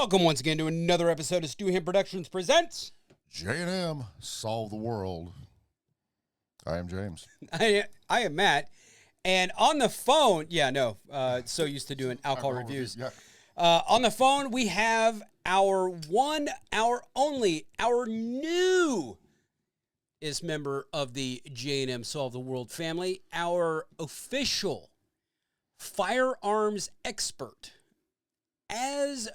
Welcome once again to another episode of Stu Him Productions Presents J&M Solve the World. I am James. I am Matt, and on the phone, so used to doing alcohol reviews. Yeah. On the phone, we have our one, our only, our newest member of the J&M Solve the World family, our official firearms expert. As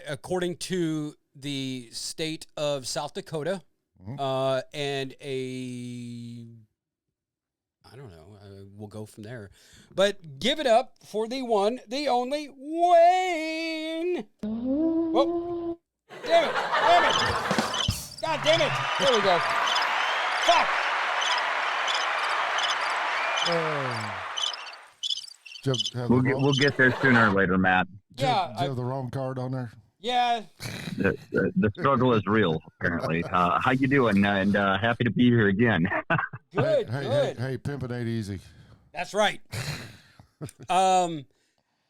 according to the state of South Dakota, and I don't know, we'll go from there. But give it up for the one, the only Wayne. Oh, damn it. God damn it. There we go. Fuck. We'll get there sooner or later, Matt. Do you have the wrong card on there? Yeah. The struggle is real, apparently. How you doing? And happy to be here again. Good. Hey, pimping ain't easy. That's right.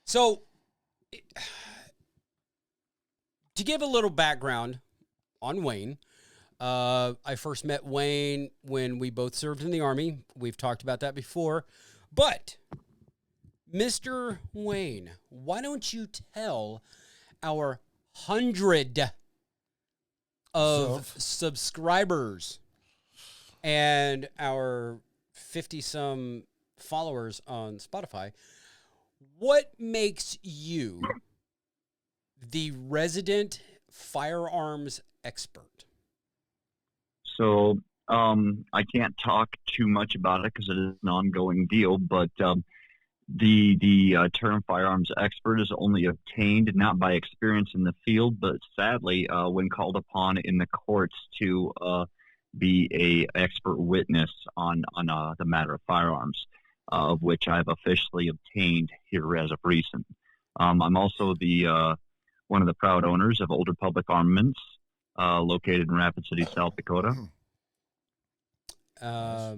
So to give a little background on Wayne, I first met Wayne when we both served in the Army. We've talked about that before. But, Mr. Wayne, why don't you tell our 100 of subscribers and our 50-some followers on Spotify, what makes you the resident firearms expert? So I can't talk too much about it because it is an ongoing deal, but the term firearms expert is only obtained not by experience in the field, but sadly when called upon in the courts to be a expert witness on the matter of firearms, of which I've officially obtained here as of recent. I'm also the one of the proud owners of Old Republic Armaments, located in Rapid City, South Dakota. I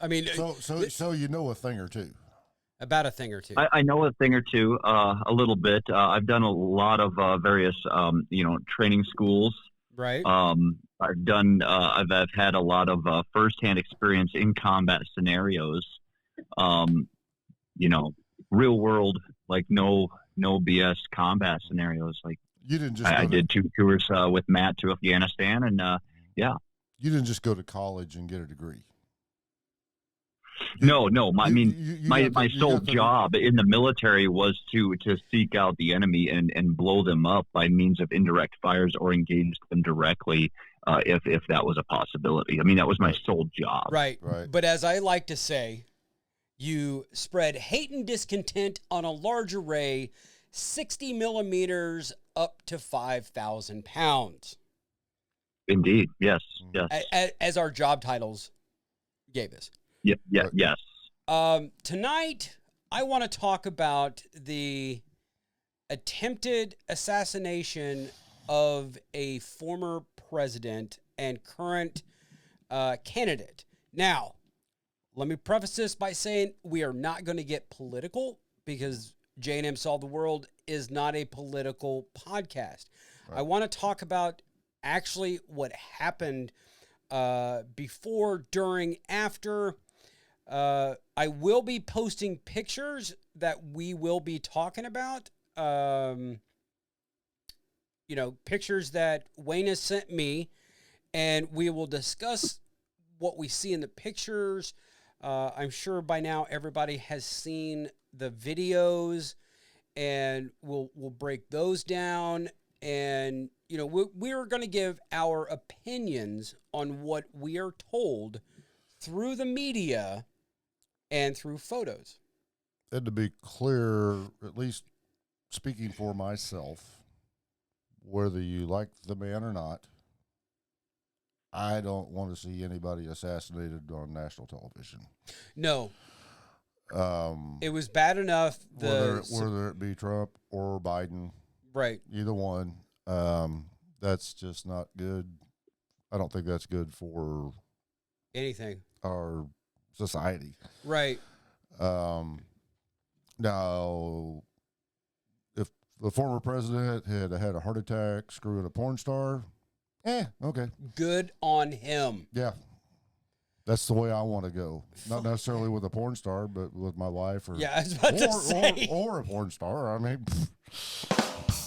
mean, so you know a thing or two about a thing or two. I know a thing or two, a little bit. I've done a lot of various, training schools. Right. I've had a lot of firsthand experience in combat scenarios. Real world, like no BS combat scenarios. Like you didn't just. I did 2 tours with Matt to Afghanistan, and yeah. You didn't just go to college and get a degree. No. My sole job in the military was to seek out the enemy and blow them up by means of indirect fires or engage them directly if that was a possibility. I mean, that was my sole job. Right. But as I like to say, you spread hate and discontent on a large array, 60 millimeters up to 5,000 pounds. Indeed. Yes. As our job titles gave us. Yes. Tonight, I want to talk about the attempted assassination of a former president and current candidate. Now, let me preface this by saying we are not going to get political because J&M Solve the World is not a political podcast. Right. I want to talk about actually what happened before, during, after. I will be posting pictures that we will be talking about. Pictures that Wayne has sent me, and we will discuss what we see in the pictures. I'm sure by now everybody has seen the videos, and we'll break those down. And, we're going to give our opinions on what we are told through the media and through photos. And to be clear, at least speaking for myself, whether you like the man or not, I don't want to see anybody assassinated on national television. No. It was bad enough. Whether it be Trump or Biden. Right. Either one. That's just not good. I don't think that's good for anything. Our society. Right. Now, if the former president had had a heart attack screwing a porn star, okay. Good on him. Yeah. That's the way I want to go. Not necessarily with a porn star, but with my wife or, Yeah, I was about to say. Or a porn star. I mean,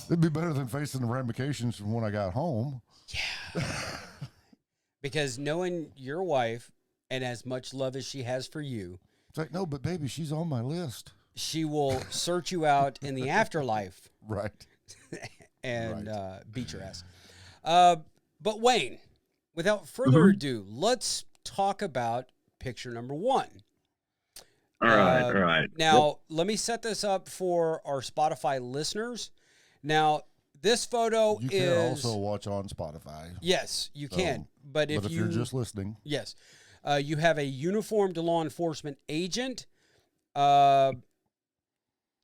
it'd be better than facing the ramifications from when I got home. Yeah. Because knowing your wife and as much love as she has for you, it's like, no, but baby, she's on my list. She will search you out in the afterlife. Right. And Right. beat your ass. But Wayne, without further ado, let's talk about picture number one. All right. Now, let me set this up for our Spotify listeners. Now, this photo You is... can also watch on Spotify. Yes, you can. But if you're just listening... Yes. You have a uniformed law enforcement agent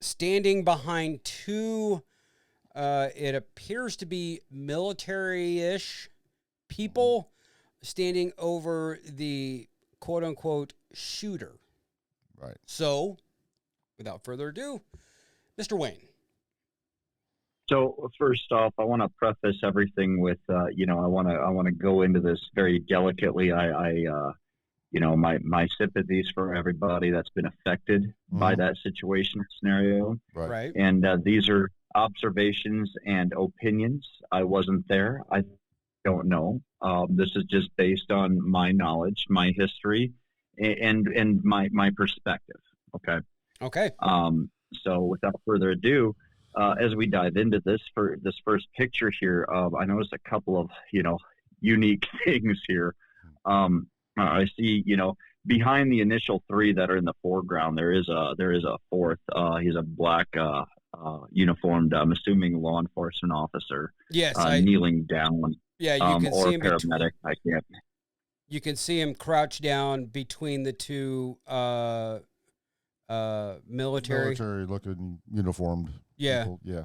standing behind two, it appears to be military-ish people standing over the quote-unquote shooter. Right. So, without further ado, Mr. Wayne. So first off, I want to preface everything with, I want to go into this very delicately. My sympathies for everybody that's been affected by that situation or scenario. Right. And these are observations and opinions. I wasn't there. I don't know. This is just based on my knowledge, my history, and my perspective. Okay. Okay. So without further ado, as we dive into this for this first picture here, I noticed a couple of unique things here. I see behind the initial three that are in the foreground, there is a fourth. He's a black uniformed, I'm assuming, law enforcement officer. Yes, kneeling down. Yeah, you can or see him. Paramedic. I can't. You can see him crouched down between the two military-looking uniformed. Yeah. People. Yeah.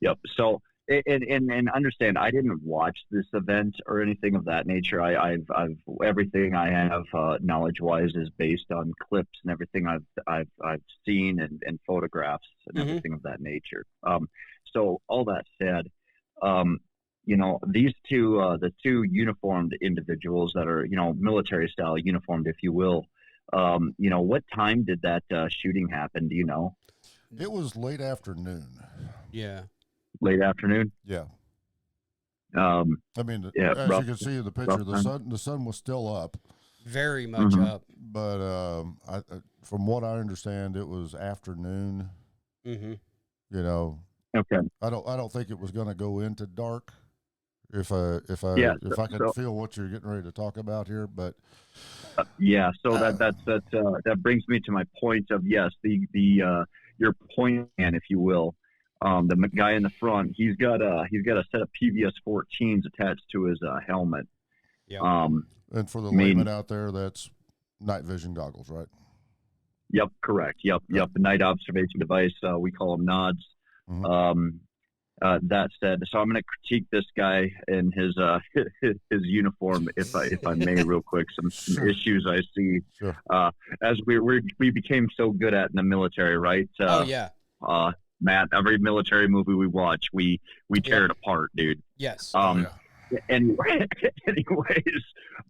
Yep. So, and understand, I didn't watch this event or anything of that nature. I've everything I have knowledge-wise is based on clips and everything I've seen and photographs and everything of that nature. So all that said, these two, the two uniformed individuals that are, military-style uniformed, if you will. What time did that shooting happen? Do you know? It was late afternoon. Yeah. Late afternoon. Yeah. Yeah, as you can see in the picture, the sun was still up. Very much up. But from what I understand, it was afternoon. Mm-hmm. Okay. I don't think it was going to go into dark. If I can feel what you're getting ready to talk about here, but so that brings me to my point of yes, your point, man, if you will. The guy in the front, he's got a set of PVS-14s attached to his helmet. Yeah. And for the layman out there, that's night vision goggles, right? Yep, correct. Yep. Night observation device. We call them nods. Mm-hmm. That said, so I'm going to critique this guy in his uniform, if I may, real quick. Some issues I see. Sure. As we became so good at in the military, right? Matt, every military movie we watch, we tear it apart, dude. Yes. Anyways,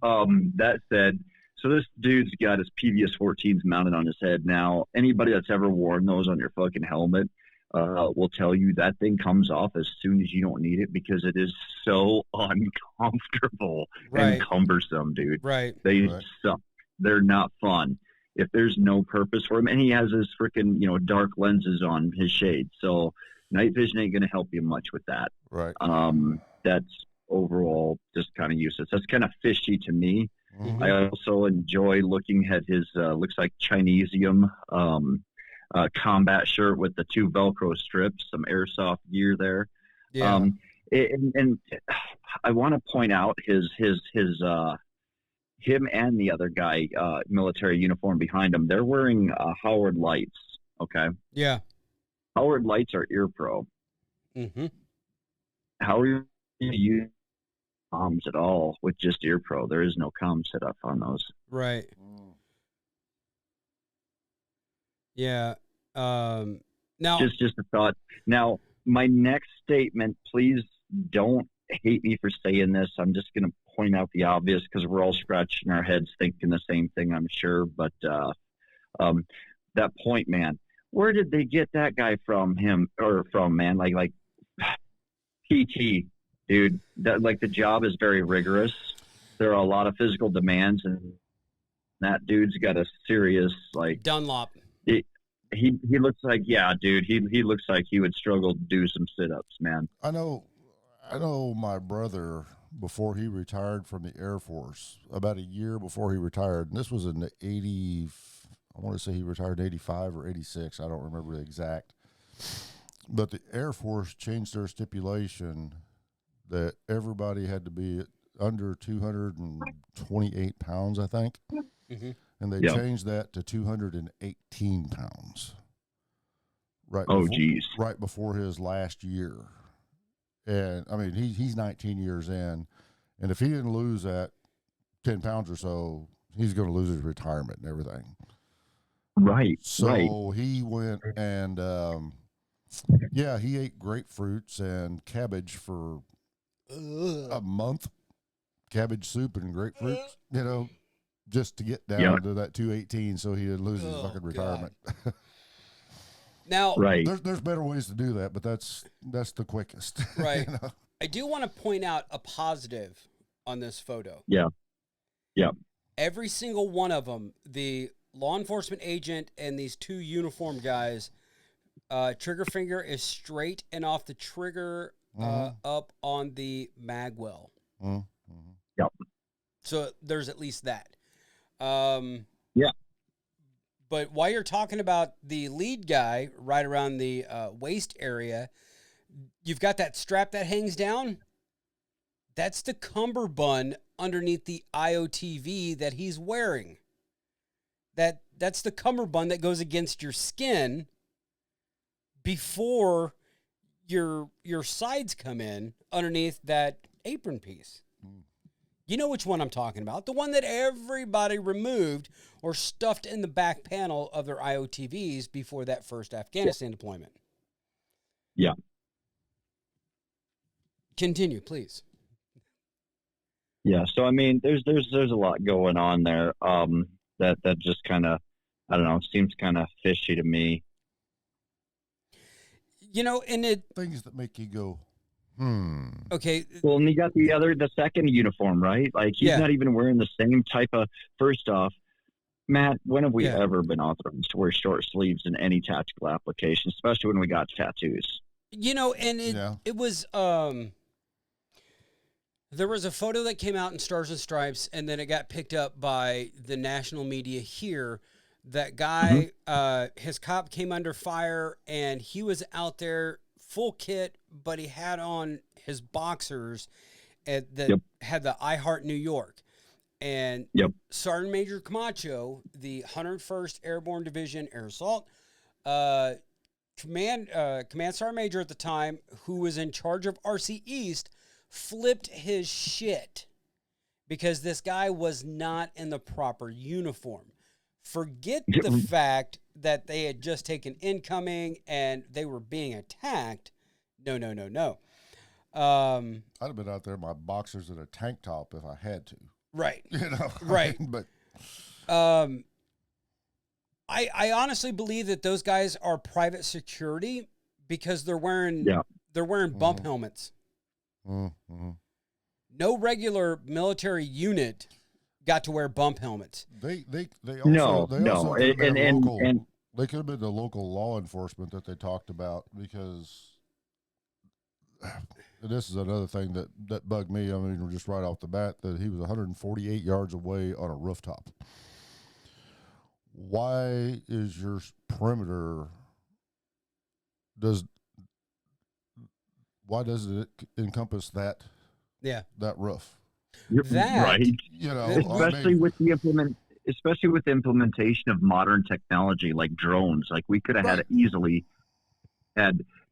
that said, so this dude's got his PVS-14s mounted on his head. Now, anybody that's ever worn those on your fucking helmet will tell you that thing comes off as soon as you don't need it because it is so uncomfortable and cumbersome, dude. Right. They suck. They're not fun. If there's no purpose for him, and he has his freaking, dark lenses on his shade. So night vision ain't going to help you much with that. Right. That's overall just kind of useless. That's kind of fishy to me. Mm-hmm. I also enjoy looking at his, looks like Chinesium, combat shirt with the two Velcro strips, some airsoft gear there. Yeah. And I want to point out him and the other guy, military uniform behind him, they're wearing Howard lights. Okay. Yeah. Howard lights are ear pro. Mm-hmm. How are you use comms at all with just ear pro? There is no comm set up on those. Right. Yeah. Now, Just a thought. Now, my next statement, please don't hate me for saying this. I'm just going to point out the obvious because we're all scratching our heads thinking the same thing, I'm sure. But that point, man, where did they get that guy from? Man? Like PT, dude. That like the job is very rigorous. There are a lot of physical demands, and that dude's got a serious like Dunlop. He looks like, yeah, dude. He looks like he would struggle to do some sit-ups, man. I know my brother, before he retired from the Air Force, about a year before he retired, and this was in the 80, I want to say he retired in 85 or 86. I don't remember the exact. But the Air Force changed their stipulation that everybody had to be under 228 pounds, I think. Mm-hmm. And they changed that to 218 pounds. Right before his last year. And I mean, he's 19 years in, and if he didn't lose that 10 pounds or so, he's going to lose his retirement and everything. Right. So he went and, he ate grapefruits and cabbage for a month. Cabbage soup and grapefruits, just to get down to that 218 so he didn't lose his fucking retirement. Now, there's better ways to do that, but that's the quickest. Right. I do want to point out a positive on this photo. Yeah. Every single one of them, the law enforcement agent and these two uniformed guys, trigger finger is straight and off the trigger up on the mag well. Mm-hmm. Yep. So there's at least that. Yeah. But while you're talking about the lead guy right around the waist area, you've got that strap that hangs down. That's the cummerbund underneath the IOTV that he's wearing. That's the cummerbund that goes against your skin before your sides come in underneath that apron piece. You know which one I'm talking about. The one that everybody removed or stuffed in the back panel of their IOTVs before that first Afghanistan deployment. Yeah. Continue, please. Yeah. So, I mean, there's a lot going on there that just kind of, I don't know, seems kind of fishy to me. And things that make you go, Okay. Well, and you got the second uniform, right? Like he's not even wearing the same type of. First off, Matt, when have we ever been authorized to wear short sleeves in any tactical application, especially when we got tattoos? It was there was a photo that came out in Stars and Stripes, and then it got picked up by the national media here. That guy, his cop came under fire, and he was out there full kit, but he had on his boxers that had the I Heart New York. And Sergeant Major Camacho, the 101st Airborne Division Air Assault, Command Sergeant Major at the time, who was in charge of RC East, flipped his shit because this guy was not in the proper uniform. Forget the fact that they had just taken incoming and they were being attacked. No. I'd have been out there in my boxers and a tank top if I had to. Right. Right. But I honestly believe that those guys are private security because they're wearing bump helmets. Mm-hmm. No regular military unit got to wear bump helmets. They also they could have been the local law enforcement that they talked about, because this is another thing that bugged me. I mean, just right off the bat, that he was 148 yards away on a rooftop. Why is your perimeter why does it encompass that roof? Right. Especially with the implementation of modern technology like drones. Like we could have had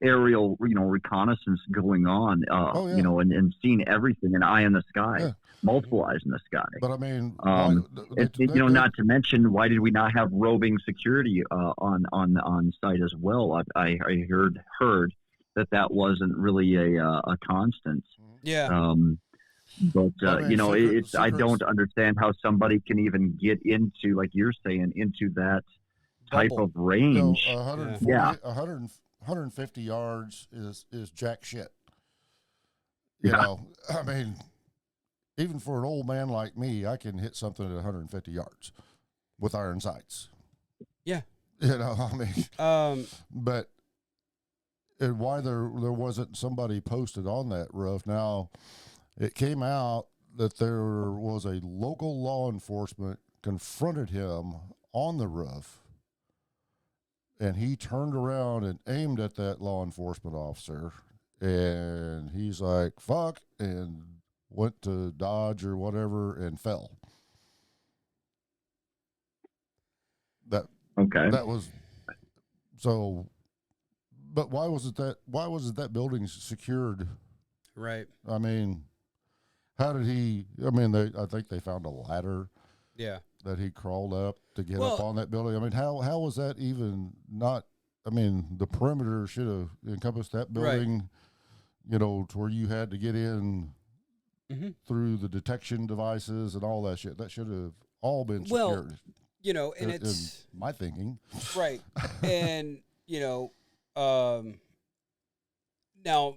aerial, reconnaissance going on, and seen everything, an eye in the sky. Yeah. multiple eyes in the sky. But I mean, Not to mention, why did we not have roving security on site as well? I heard that wasn't really a constant. Yeah. But I mean, I don't understand how somebody can even get into, like you're saying, into that type Bubble. of range. 150 yards is jack shit. You know, I mean, even for an old man like me, I can hit something at 150 yards with iron sights. Yeah. You know, I mean, but and why there wasn't somebody posted on that roof. Now, it came out that there was a local law enforcement confronted him on the roof, and he turned around and aimed at that law enforcement officer, and he's like, fuck, and went to dodge or whatever and fell. That was so. But why was it that building secured? Right. I mean, how did he? I mean, I think they found a ladder. Yeah. That he crawled up to get up on that building. I mean, how was that even not? I mean, the perimeter should have encompassed that building. Right. You know, to where you had to get in through the detection devices and all that shit. That should have all been secured. Well, you know, and it's in my thinking, right, and you know. Now,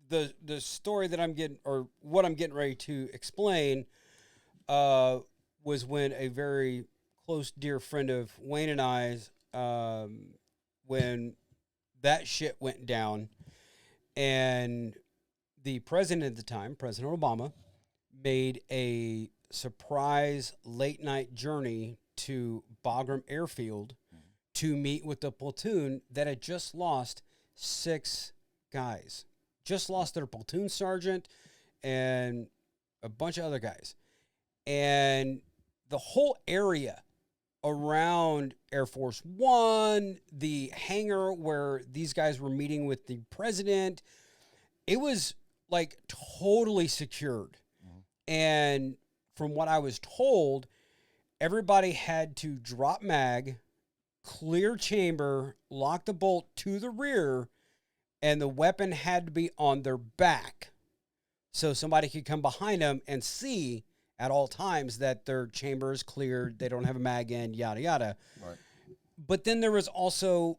the story that I'm getting, or what I'm getting ready to explain, was when a very close, dear friend of Wayne and I's, when that shit went down, and the president at the time, President Obama, made a surprise late night journey to Bagram Airfield to meet with the platoon that had just lost 6 guys. Just lost their platoon sergeant and a bunch of other guys. And the whole area around Air Force One, the hangar where these guys were meeting with the president, it was like totally secured. And from what I was told, everybody had to drop mag, clear chamber, lock the bolt to the rear, and the weapon had to be on their back so somebody could come behind them and see at all times that their chamber is cleared, they don't have a mag in, yada yada. Right. But then there was also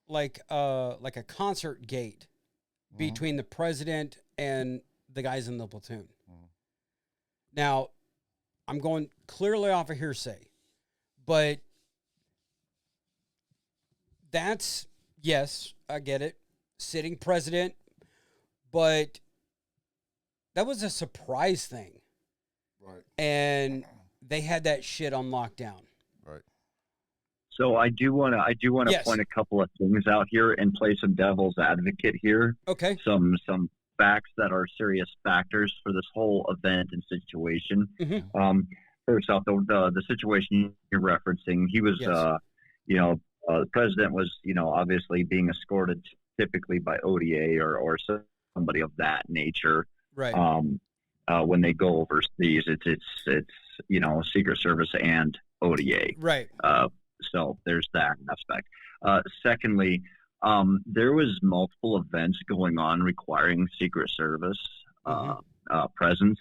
like a concert gate between the president and the guys in the platoon. Now, I'm going clearly off of hearsay, but that's, yes, I get it, sitting president, but that was a surprise thing. Right. And they had that shit on lockdown. Right. So I do want to point a couple of things out here and play some devil's advocate here. Okay. Some facts that are serious factors for this whole event and situation. First off, the situation you're referencing, he was, the president was, obviously being escorted typically by ODA or somebody of that nature. Right. When they go overseas, it's Secret Service and ODA. Right. So there's that aspect. Secondly, there was multiple events going on requiring Secret Service presence.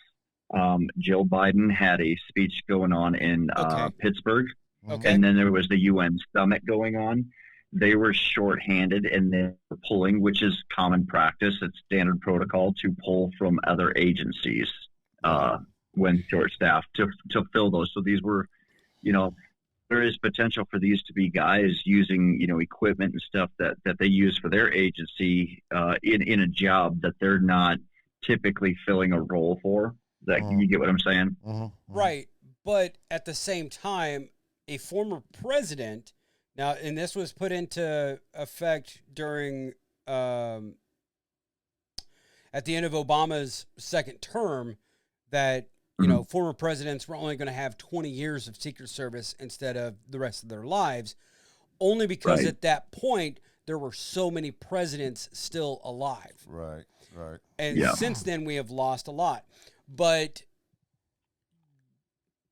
Joe Biden had a speech going on in Pittsburgh, and then there was the UN summit going on. They were shorthanded and they were pulling, which is common practice. It's standard protocol to pull from other agencies when short-staffed to fill those. So these were, there is potential for these to be guys using, equipment and stuff that they use for their agency in a job that they're not typically filling a role for. You get what I'm saying? Right. But at the same time, a former president, now, and this was put into effect during, at the end of Obama's second term, that, former presidents were only going to have 20 years of Secret Service instead of the rest of their lives, only because at that point, there were so many presidents still alive. Right. And since then, we have lost a lot. But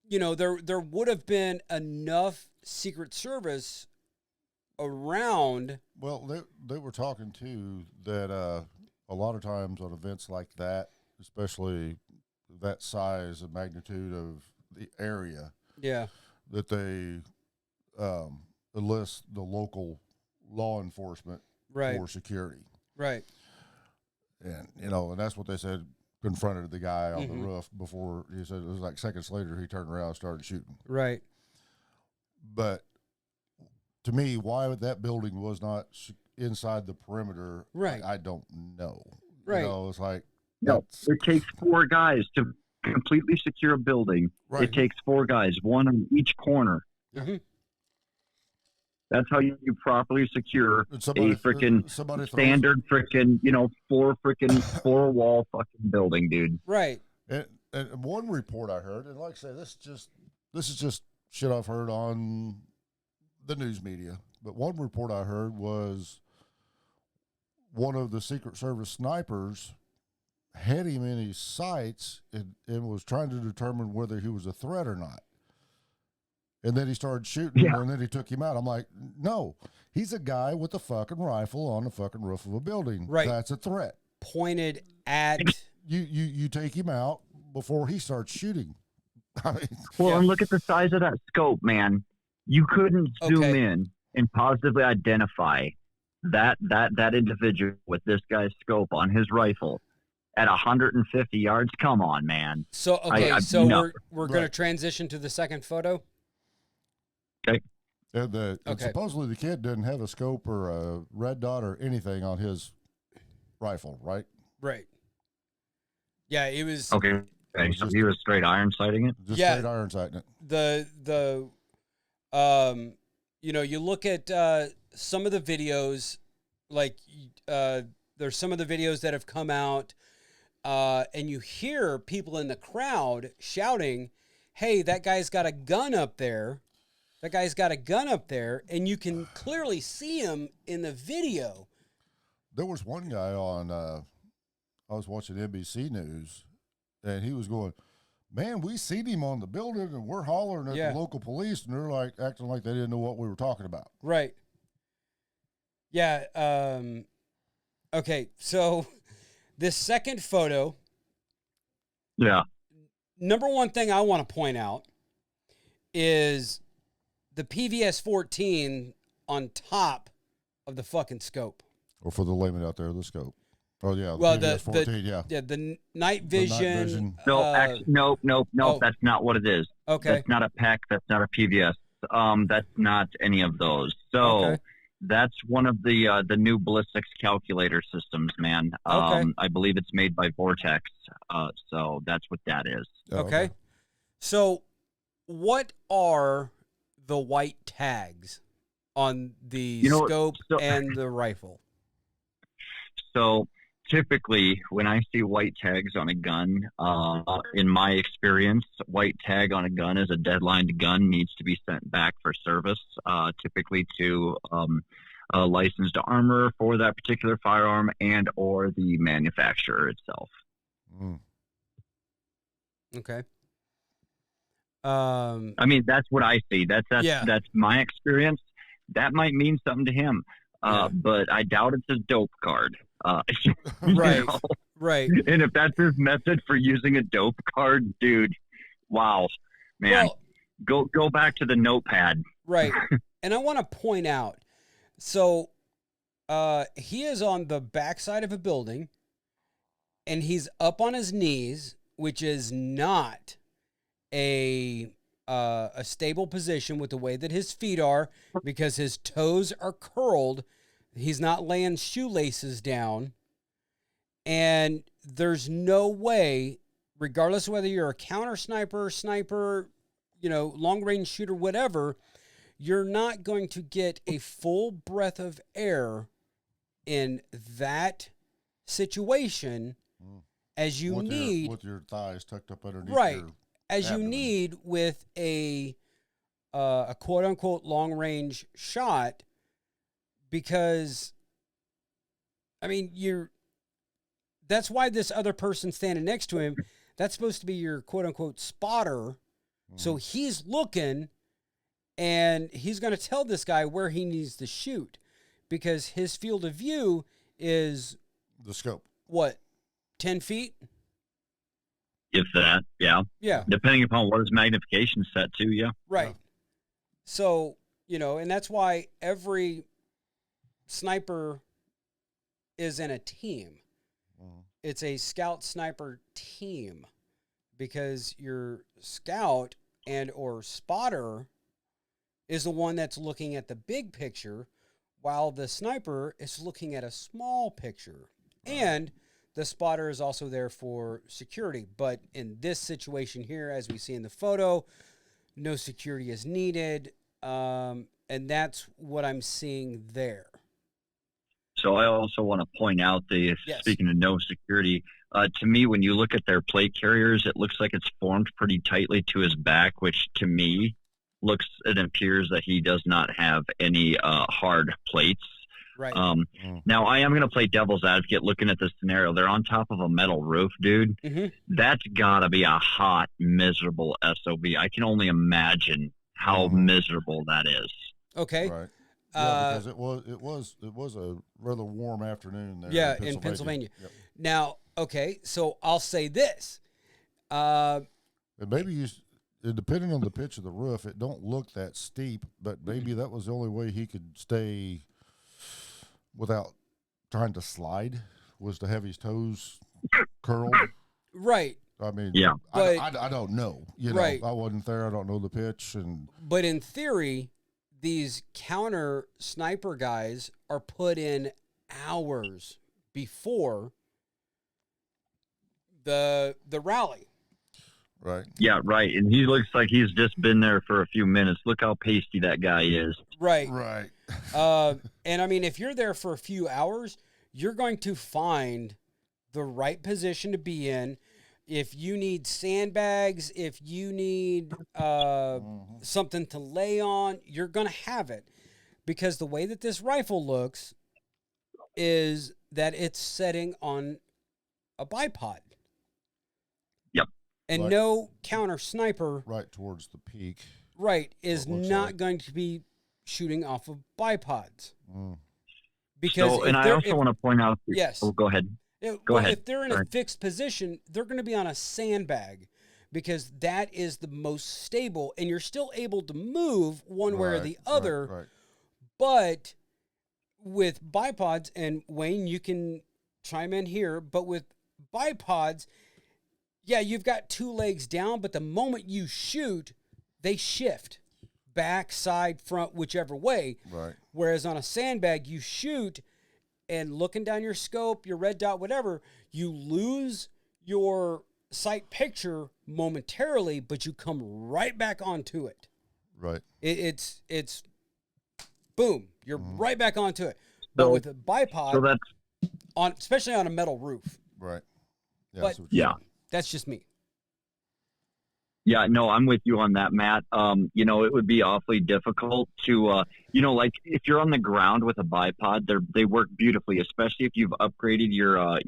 you know, there would have been enough Secret Service around. Well, they were talking too that a lot of times on events like that, especially that size and magnitude of the area, Yeah. that they enlist the local law enforcement Right. for security. Right. And, you know, and that's what they said, confronted the guy on Mm-hmm. the roof before. He said it was like seconds later he turned around and started shooting. Right. But to me, why that building was not inside the perimeter, Right. I don't know. Right. You know, it's like, No, it takes 4 guys to completely secure a building. Right. It takes 4 guys, one on each corner. Mm-hmm. That's how you properly secure a freaking standard freaking, you know, 4 wall fucking building, dude. Right. And one report I heard, and like I say, this is just shit I've heard on the news media, but one report I heard was one of the Secret Service snipers had him in his sights and was trying to determine whether he was a threat or not. And then he started shooting, and then he took him out. I'm like, no, he's a guy with a fucking rifle on the fucking roof of a building. Right. That's a threat. Pointed at. You take him out before he starts shooting. I mean, well, and look at the size of that scope, man. You couldn't zoom in and positively identify that individual with this guy's scope on his rifle at 150 yards. Come on, man. So no. we're going to transition to the second photo. Okay. And supposedly the kid didn't have a scope or a red dot or anything on his rifle, right? Right. Yeah, it was. Okay. So he was straight iron sighting it? Just straight iron sighting it. You know, you look at some of the videos, like there's some of the videos that have come out, and you hear people in the crowd shouting, hey, that guy's got a gun up there. That guy's got a gun up there, and you can clearly see him in the video. There was one guy on, I was watching NBC News, and he was going, man, we seen him on the building, and we're hollering at the local police, and they're like acting like they didn't know what we were talking about. Right. Yeah. Okay, so this second photo. Yeah. Number one thing I want to point out is the PVS-14 on top of the fucking scope. Or for the layman out there, the scope. Oh, yeah. Well, PVS-14, the night vision. No, that's not what it is. Okay. That's not a PEC. That's not a PVS. That's not any of those. So that's one of the new ballistics calculator systems, man. I believe it's made by Vortex. So that's what that is. Okay. So what are the white tags on the scope and the rifle? So typically when I see white tags on a gun, in my experience, white tag on a gun is a deadlined gun, needs to be sent back for service, typically to a licensed armorer for that particular firearm and or the manufacturer itself. Mm. Okay. I mean, that's what I see. That's my experience. That might mean something to him, but I doubt it's a dope card. Right, right. And if that's his method for using a dope card, dude, wow, man, go back to the notepad. Right. And I want to point out, so he is on the backside of a building, and he's up on his knees, which is not a stable position with the way that his feet are, because his toes are curled. He's not laying shoelaces down. And there's no way, regardless of whether you're a counter sniper, long range shooter, whatever, you're not going to get a full breath of air in that situation as you need. With your thighs tucked up underneath. Right. Your as abdomen. you need with a quote unquote long range shot, because I mean, that's why this other person standing next to him, that's supposed to be your quote unquote spotter So he's looking, and he's going to tell this guy where he needs to shoot, because his field of view is the scope. What, 10 feet? If that, yeah. Yeah. Depending upon what his magnification set to, yeah. Right. Yeah. So, and that's why every sniper is in a team. It's a scout sniper team, because your scout and or spotter is the one that's looking at the big picture, while the sniper is looking at a small picture. And the spotter is also there for security. But in this situation here, as we see in the photo, no security is needed. And that's what I'm seeing there. So I also want to point out speaking of no security, to me, when you look at their plate carriers, it looks like it's formed pretty tightly to his back, which to me it appears that he does not have any hard plates. Right. Now, I am going to play devil's advocate looking at this scenario. They're on top of a metal roof, dude. Mm-hmm. That's got to be a hot, miserable SOB. I can only imagine how miserable that is. Okay. Right. Yeah, because it was a rather warm afternoon there. Yeah, in Pennsylvania. Yep. Now, okay, so I'll say this. And maybe depending on the pitch of the roof, it don't look that steep, but maybe that was the only way he could stay without trying to slide, was to have his toes curled. Right. I mean, yeah. I don't know. Right. I wasn't there. I don't know the pitch. But in theory, these counter sniper guys are put in hours before the rally. Right. Yeah, right. And he looks like he's just been there for a few minutes. Look how pasty that guy is. Right. Right. And I mean, if you're there for a few hours, you're going to find the right position to be in. If you need sandbags, if you need something to lay on, you're going to have it. Because the way that this rifle looks is that it's setting on a bipod. Yep. And no counter sniper, right towards the peak, right, is not going to be shooting off of bipods. Because I also want to point out. Yes. Oh, go ahead. Go ahead. If they're in a fixed position, they're going to be on a sandbag, because that is the most stable, and you're still able to move one way or the other. Right. But with bipods, and Wayne, you can chime in here, but with bipods, yeah, you've got two legs down, but the moment you shoot, they shift back, side, front, whichever way. Right. Whereas on a sandbag, you shoot, and looking down your scope, your red dot, whatever, you lose your sight picture momentarily, but you come right back onto it. Right. It's boom, you're right back onto it. But with a bipod, so that's especially on a metal roof. Right. Yeah. But that's just me. Yeah, no, I'm with you on that, Matt. It would be awfully difficult to, like if you're on the ground with a bipod, they work beautifully, especially if you've upgraded your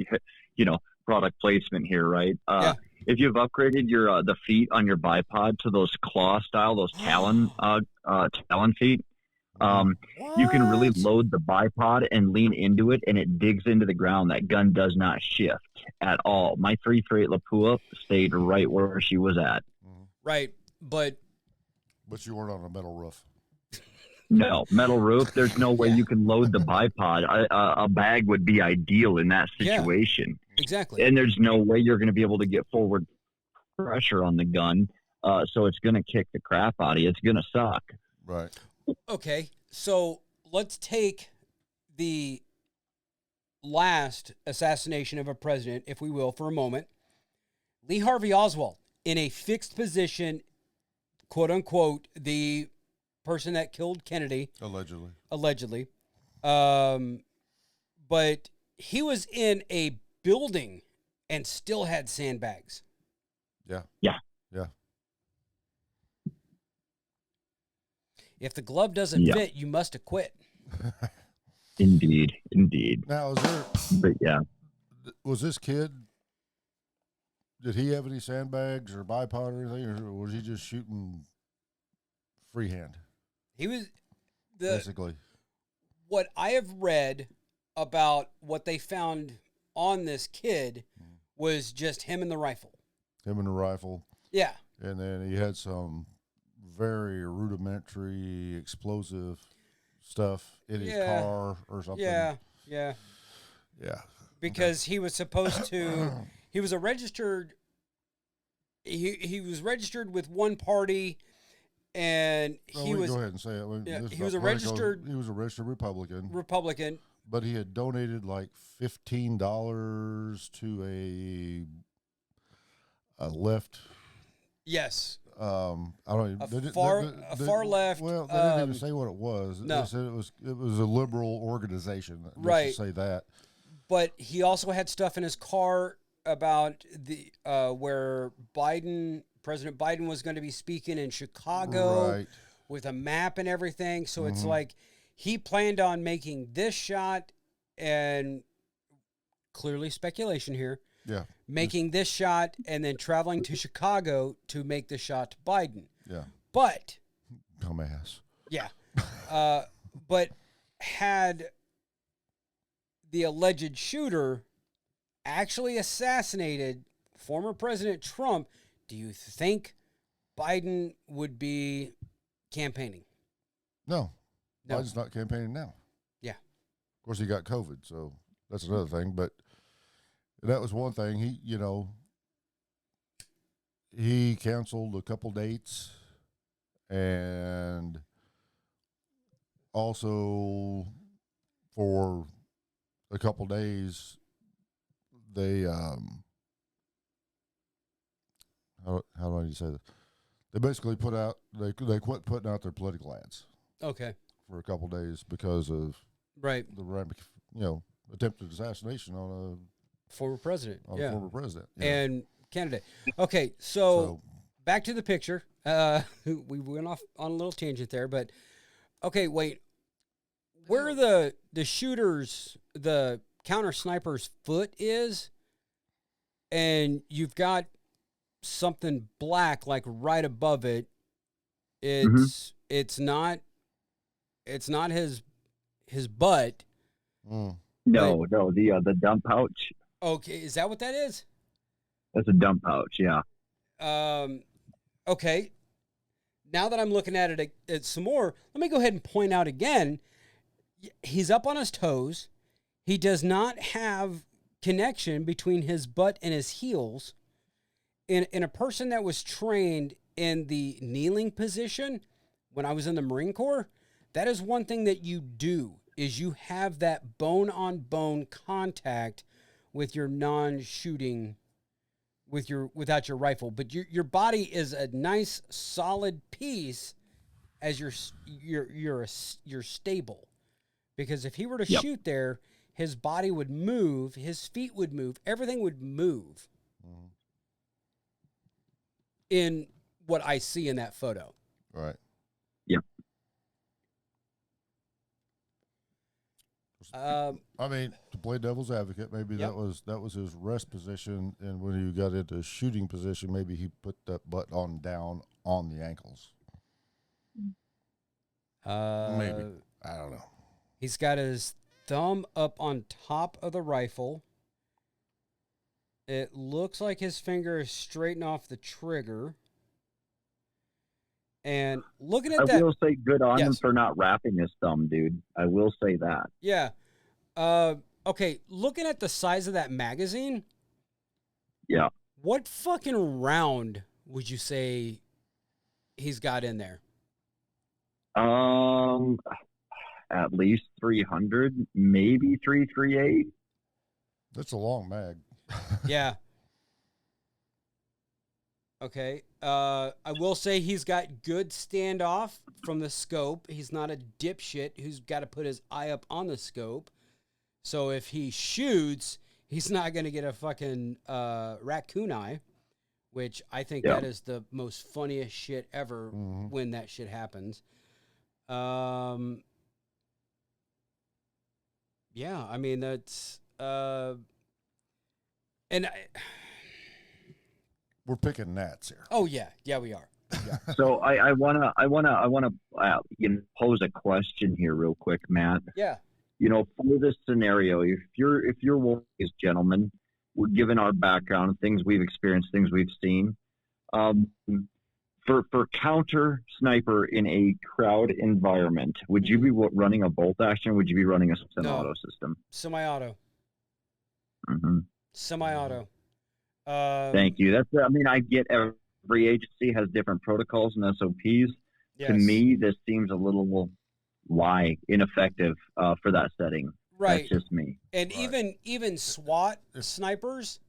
product placement here, right? If you've upgraded your the feet on your bipod to those claw style, those talon feet, you can really load the bipod and lean into it, and it digs into the ground. That gun does not shift at all. My 338 Lapua stayed right where she was at. Right, but you weren't on a metal roof. No, metal roof. There's no way you can load the bipod. A bag would be ideal in that situation. Yeah, exactly. And there's no way you're going to be able to get forward pressure on the gun. So it's going to kick the crap out of you. It's going to suck. Right. Okay, so let's take the last assassination of a president, if we will, for a moment. Lee Harvey Oswald, in a fixed position, quote unquote, the person that killed Kennedy. Allegedly. But he was in a building and still had sandbags. Yeah. If the glove doesn't fit, you must have quit. Indeed. Now, But yeah. Was this kid did he have any sandbags or bipod or anything, or was he just shooting freehand? He was basically. What I have read about what they found on this kid was just him and the rifle. Him and the rifle. Yeah. And then he had some very rudimentary explosive stuff in his car or something. Yeah. Because Okay. he was supposed to. He was a registered. He was registered with one party, and he was. Go ahead and say it. He was a registered. He was a registered Republican. Republican. But he had donated like $15 to a left. Yes. I don't even far left. Well, they didn't even say what it was. No. They said it was a liberal organization. Right. Let's just say that. But he also had stuff in his car about the where President Biden was going to be speaking in Chicago with a map and everything. So it's like he planned on making this shot, and clearly speculation here. Yeah. Making this shot and then traveling to Chicago to make the shot to Biden. Yeah. But dumbass. Yeah. But had the alleged shooter actually assassinated former President Trump, do you think Biden would be campaigning? No. Biden's not campaigning now. Yeah. Of course, he got COVID, so that's another thing. But that was one thing. He canceled a couple dates, and also for a couple days, they how do I say this? They basically they quit putting out their political ads. Okay. For a couple days because of the attempted assassination on a former president. A former president. And candidate. Okay, so back to the picture. We went off on a little tangent there, but okay, wait. Where the shooter's, the counter sniper's foot is, and you've got something black like right above it. It's not his butt. No, the dump pouch. Okay, is that what that is? That's a dump pouch, yeah. Okay. Now that I'm looking at it some more, let me go ahead and point out again. He's up on his toes. He does not have connection between his butt and his heels. In a person that was trained in the kneeling position when I was in the Marine Corps, that is one thing that you do, is you have that bone-on-bone contact with your non-shooting, without your rifle. But your body is a nice, solid piece as you're stable. Because if he were to shoot there, his body would move, his feet would move, everything would move. In what I see in that photo. Right. Yep. I mean, to play devil's advocate, maybe that was his rest position, and when he got into shooting position, maybe he put that butt on down on the ankles. Maybe. I don't know. He's got his thumb up on top of the rifle. It looks like his finger is straightened off the trigger. And looking at that, I will say good on him for not wrapping his thumb, dude. I will say that. Yeah. Okay, looking at the size of that magazine. Yeah. What fucking round would you say he's got in there? At least 300, maybe 338. That's a long mag. Yeah. Okay. I will say he's got good standoff from the scope. He's not a dipshit who's got to put his eye up on the scope. So if he shoots, he's not going to get a fucking raccoon eye, which I think that is the most funniest shit ever when that shit happens. Yeah, I mean, that's... and we're picking gnats here. Oh yeah, we are. Yeah. So I wanna pose a question here real quick, Matt. Yeah. For this scenario, if you're one of these gentlemen, we're given our background, things we've experienced, things we've seen. For counter sniper in a crowd environment, would you be running a bolt action? Or would you be running a semi-auto system? Semi-auto. Mm-hmm. Semi-auto. Thank you. I get every agency has different protocols and SOPs. Yes. To me, this seems a little ineffective for that setting. Right. That's just me. And even SWAT snipers,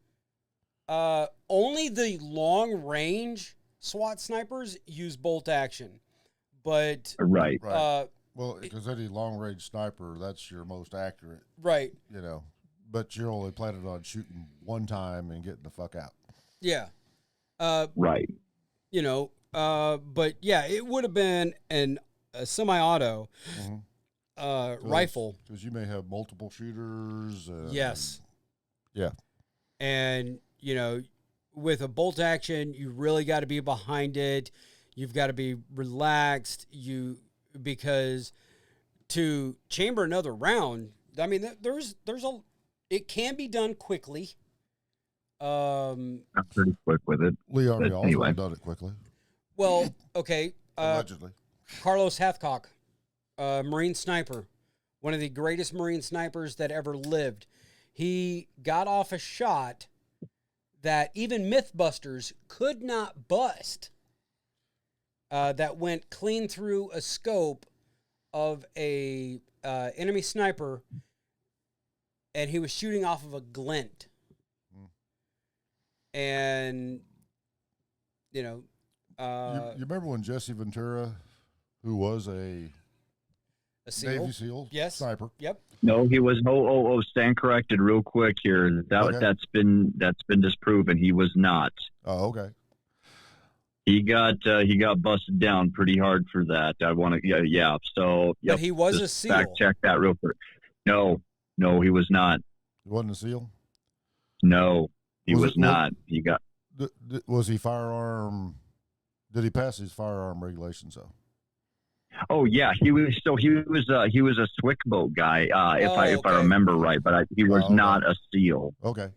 only the long range SWAT snipers use bolt action, but right. Well, because any long range sniper, that's your most accurate. Right. But you're only planning on shooting one time and getting the fuck out. Yeah. Right. But yeah, it would have been a semi-auto rifle. Because you may have multiple shooters. Yes. Yeah. And, with a bolt action, you really got to be behind it. You've got to be relaxed. Because to chamber another round, I mean, it can be done quickly. I'm pretty quick with it. Leon also done it quickly. Well, okay. Allegedly. Carlos Hathcock, Marine sniper, one of the greatest Marine snipers that ever lived. He got off a shot that even Mythbusters could not bust. That went clean through a scope of a enemy sniper, and he was shooting off of a glint. And you remember when Jesse Ventura, who was a SEAL? Navy SEAL sniper? Yep. No, he was. Stand corrected real quick here. That's been disproven. He was not. Oh, okay. He got busted down pretty hard for that. I want to. Yeah. So. Yep, but he was a SEAL. Fact check that real quick. No, he was not. He wasn't a SEAL. No, he was not. He got. Was he firearm? Did he pass his firearm regulations though? Oh yeah, he was a Swick boat guy, if I remember right, but he was not a SEAL. Okay,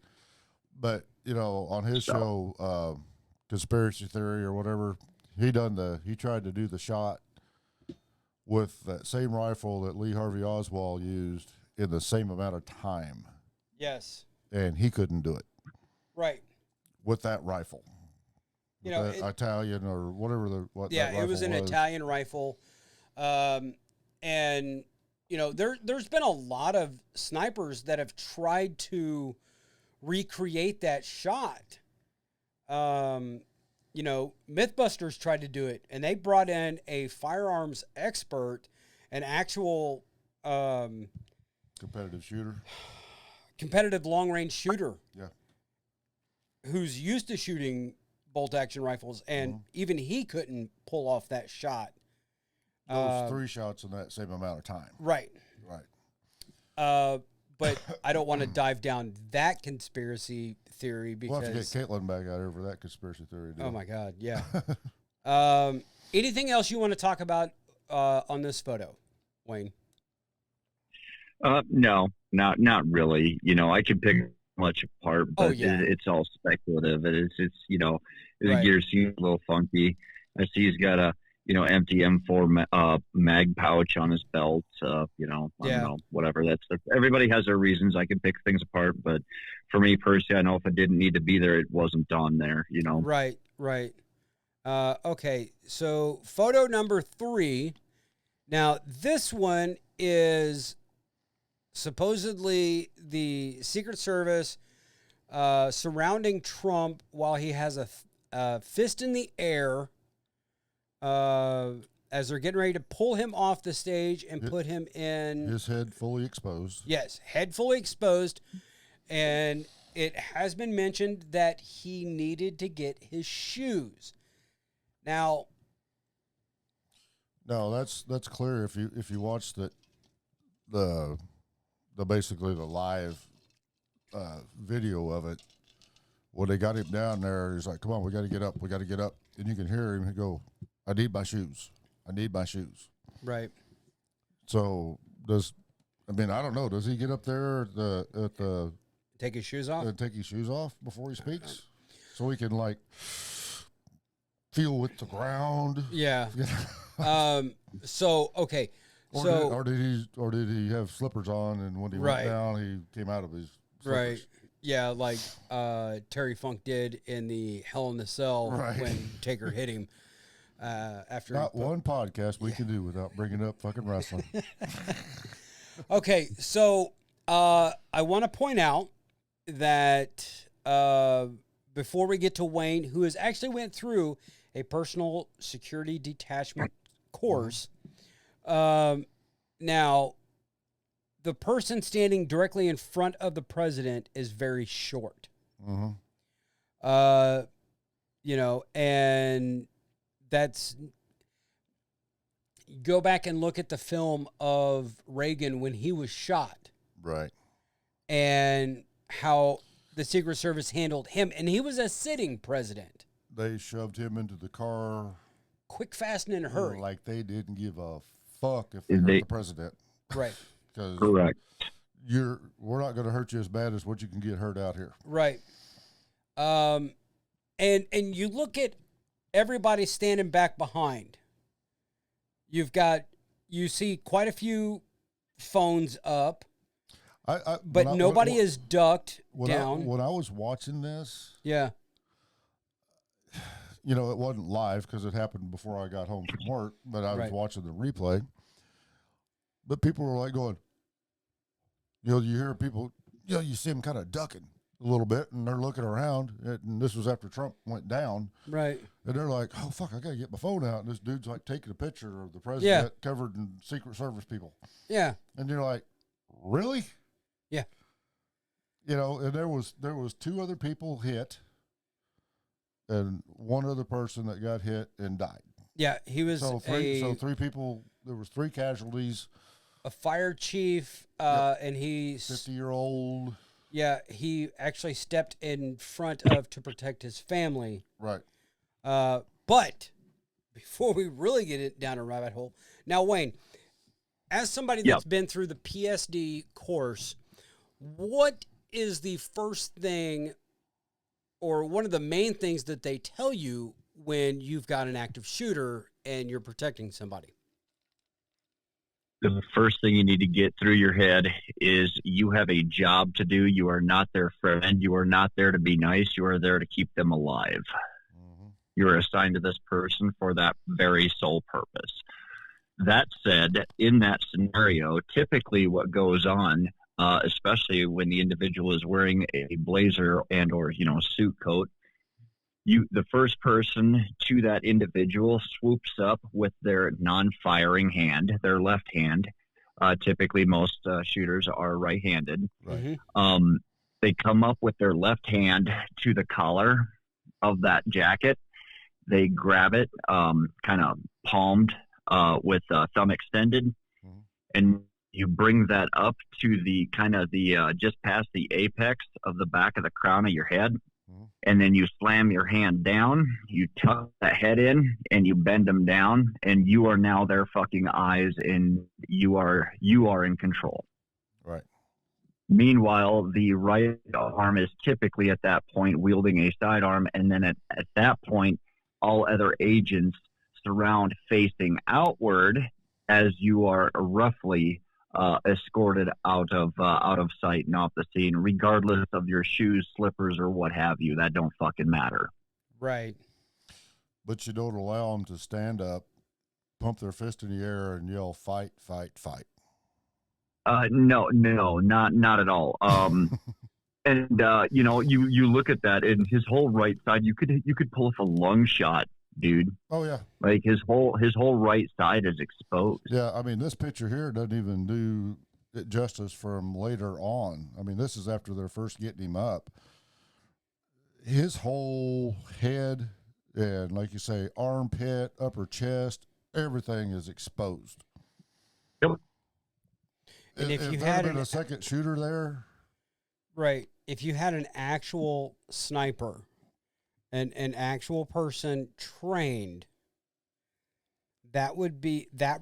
but on his show, Conspiracy Theory or whatever, he tried to do the shot with that same rifle that Lee Harvey Oswald used in the same amount of time. Yes. And he couldn't do it. Right. With that rifle. Italian or whatever that rifle it was an Italian rifle. And there's been a lot of snipers that have tried to recreate that shot. Mythbusters tried to do it, and they brought in a firearms expert, an actual competitive long-range shooter. Yeah. Who's used to shooting bolt-action rifles, and even he couldn't pull off that shot. Those 3 shots in that same amount of time. Right. But I don't want to dive down that conspiracy theory because we'll have to get Caitlin back out here for that conspiracy theory. Oh my God, yeah. Anything else you want to talk about on this photo, Wayne? No, not really. I could pick much apart, but it's all speculative. It's his gear seems a little funky. I see he's got a empty M4 mag pouch on his belt. I don't know, whatever. That's everybody has their reasons. I can pick things apart, but for me personally, I know if it didn't need to be there, it wasn't on there. Right. Okay, so photo number 3. Now this one is supposedly the Secret Service surrounding Trump while he has a fist in the air. As they're getting ready to pull him off the stage and put him in... His head fully exposed. Yes, head fully exposed. And it has been mentioned that he needed to get his shoes. Now... No, that's clear. If you watch the basically the live video of it, When they got him down there, he's like, "Come on, we got to get up. We got to get up." And you can hear him go, "I need my shoes. I need my shoes." Right. So I don't know. Does he get up there at the Take his shoes off? take his shoes off before he speaks, so he can like feel with the ground? Yeah. So okay. Or did he have slippers on, and when he went down, he came out of his slippers? Right. Yeah, like Terry Funk did in the Hell in the Cell when Taker hit him. After Not one podcast we can do without bringing up fucking wrestling. Okay, so I want to point out that before we get to Wayne, who has actually went through a personal security detachment course, now the person standing directly in front of the president is very short. And that's, go back and look at the film of Reagan when he was shot. Right. And how the Secret Service handled him. And he was a sitting president. They shoved him into the car. Quick, fast, and in a hurry. Like they didn't give a fuck if they hurt the president. Right. Correct. We're not going to hurt you as bad as what you can get hurt out here. Right. And you look at everybody standing back behind. You see quite a few phones up, but nobody is ducked down. When I was watching this, yeah, it wasn't live because it happened before I got home from work, but I was watching the replay. But people were like going, you hear people, you see them kind of ducking a little bit, and they're looking around, and this was after Trump went down. Right. And they're like, "Oh, fuck, I got to get my phone out." And this dude's like taking a picture of the president covered in Secret Service people. Yeah. And you're like, really? Yeah. And there was two other people hit and one other person that got hit and died. Yeah, he was three people, there was 3 casualties. A fire chief, and he's 50-year-old. Yeah, he actually stepped in front of to protect his family. Right. But before we really get it down a rabbit hole, now Wayne, as somebody that's been through the PSD course, what is the first thing or one of the main things that they tell you when you've got an active shooter and you're protecting somebody? The first thing you need to get through your head is you have a job to do. You are not their friend. You are not there to be nice. You are there to keep them alive. Mm-hmm. You are assigned to this person for that very sole purpose. That said, in that scenario, typically what goes on, especially when the individual is wearing a blazer and or suit coat, the first person to that individual swoops up with their non-firing hand, their left hand. Typically, most shooters are right-handed. Right. They come up with their left hand to the collar of that jacket. They grab it, kind of palmed with thumb extended, and you bring that up to the just past the apex of the back of the crown of your head. And then you slam your hand down, you tuck that head in, and you bend them down, and you are now their fucking eyes, and you are in control. Right. Meanwhile, the right arm is typically at that point wielding a sidearm, and then at that point, all other agents surround facing outward as you are roughly escorted out of sight and off the scene, regardless of your shoes, slippers, or what have you. That don't fucking matter. Right. But you don't allow them to stand up, pump their fist in the air, and yell, "Fight, fight, fight." No, not at all. And you look at that, and his whole right side, you could pull off a lung shot, dude. Oh yeah. Like his whole right side is exposed. Yeah, I mean, this picture here doesn't even do it justice from later on. I mean, this is after they're first getting him up. His whole head and, like you say, armpit, upper chest, everything is exposed. Yep. And if you had had been a second shooter there, Right. If you had an actual sniper, an actual person trained, that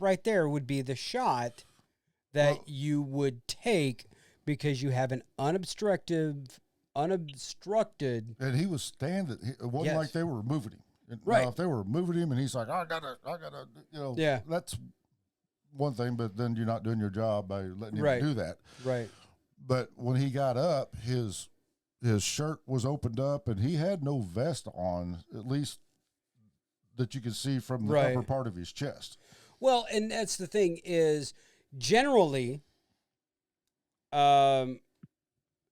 right there would be the shot that you would take because you have an unobstructed. And he was standing. It wasn't like they were moving him. Right. Now, if they were moving him and he's like, I gotta, that's one thing, but then you're not doing your job by letting him do that. Right. But when he got up, his shirt was opened up and he had no vest on, at least that you could see from the upper part of his chest. Well, and that's the thing is generally,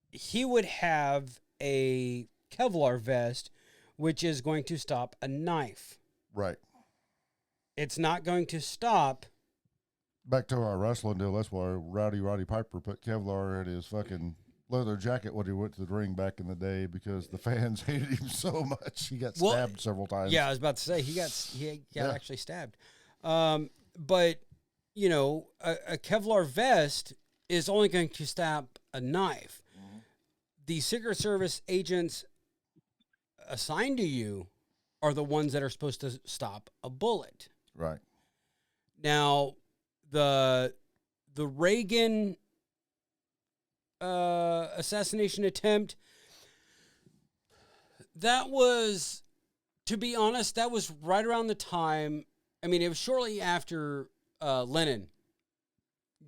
he would have a Kevlar vest, which is going to stop a knife. Right. It's not going to stop. Back to our wrestling deal, that's why Roddy Piper put Kevlar in his fucking leather jacket when he went to the ring back in the day because the fans hated him so much. He got stabbed several times. Yeah, I was about to say he got actually stabbed. But you know, a Kevlar vest is only going to stop a knife. Mm-hmm. The Secret Service agents assigned to you are the ones that are supposed to stop a bullet. Right. Now, the Reagan assassination attempt, that was, to be honest, that was right around the time. I mean, it was shortly after Lennon.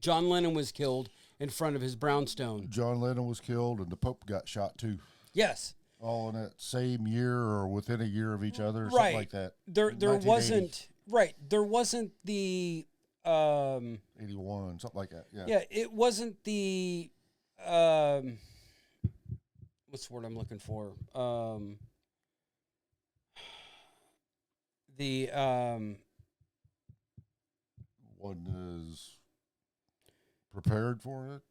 John Lennon was killed in front of his brownstone. John Lennon was killed, and the Pope got shot too. Yes. All in that same year or within a year of each other, or something like that. There wasn't There wasn't the 81, something like that. Yeah. Yeah, it wasn't the what's the word I'm looking for? The one is prepared for it.